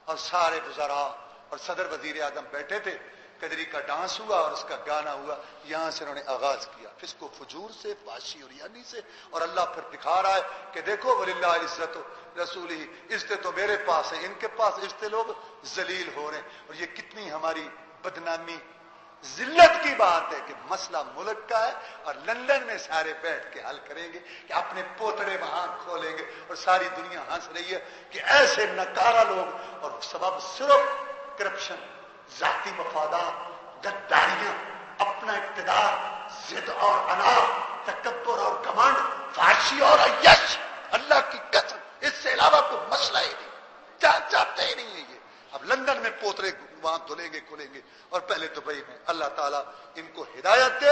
اور سارے وزراء اور صدر وزیر اعظم بیٹھے تھے. قدری کا ڈانس ہوا اور اس کا گانا ہوا. یہاں سے انہوں نے آغاز کیا فسق و فجور سے, فحشی اور یعنی سے. اور اللہ پھر دکھا رہا ہے کہ دیکھو وللہ العزت رسول ہی, عزتیں تو میرے پاس ہیں, ان کے پاس عزتیں, لوگ ذلیل ہو رہے ہیں. اور یہ کتنی ہماری بدنامی ذلت کی بات ہے کہ مسئلہ ملک کا ہے اور لندن میں سارے بیٹھ کے حل کریں گے کہ اپنے پوتڑے وہاں کھولیں گے اور ساری دنیا ہنس رہی ہے کہ ایسے نکارا لوگ, اور سبب صرف کرپشن, ذاتی مفادات, غداریاں, اپنا اقتدار, ضد اور انا, تکبر اور گھمنڈ, فحشی اور عیش. اللہ کی قسم اس سے علاوہ کوئی مسئلہ ہی نہیں, چاہتے ہی نہیں ہے یہ. اب لندن میں پوترے وہاں دھلیں گے کھلیں گے, اور پہلے تو بھائی میں اللہ تعالیٰ ان کو ہدایت دے.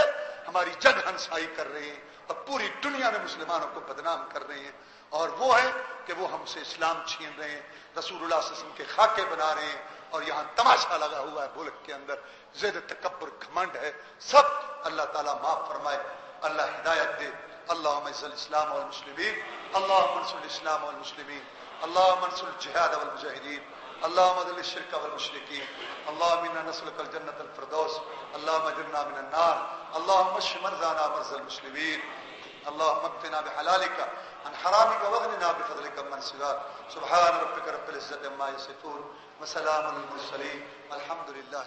ہماری جگ ہنسائی کر رہے ہیں اور پوری دنیا میں مسلمانوں کو بدنام کر رہے ہیں, اور وہ ہے کہ وہ ہم سے اسلام چھین رہے ہیں, رسول اللہ صلی اللہ علیہ وسلم کے خاکے بنا رہے ہیں, اور یہاں تماشا لگا ہوا ہے ملک کے اندر, ضد, تکبر, گھمنڈ ہے. سب اللہ تعالیٰ معاف فرمائے, اللہ ہدایت دے. اللہم اعز الاسلام والمسلمین, اللہم انصر الاسلام والمسلمین, اللہم انصر الجہاد والمجاہدین, اللہم اذل الشرک والمشرکین, اللہم انا نسألک الجنة الفردوس, اللہم اجرنا من النار, اللہم اشف مرضانا مرضى المسلمین, اللہم اکفنا بحلالک عن حرامک واغننا بفضلک عمن سواک. سبحان ربک رب العزة عما یصفون وسلام على المرسلين والحمد لله.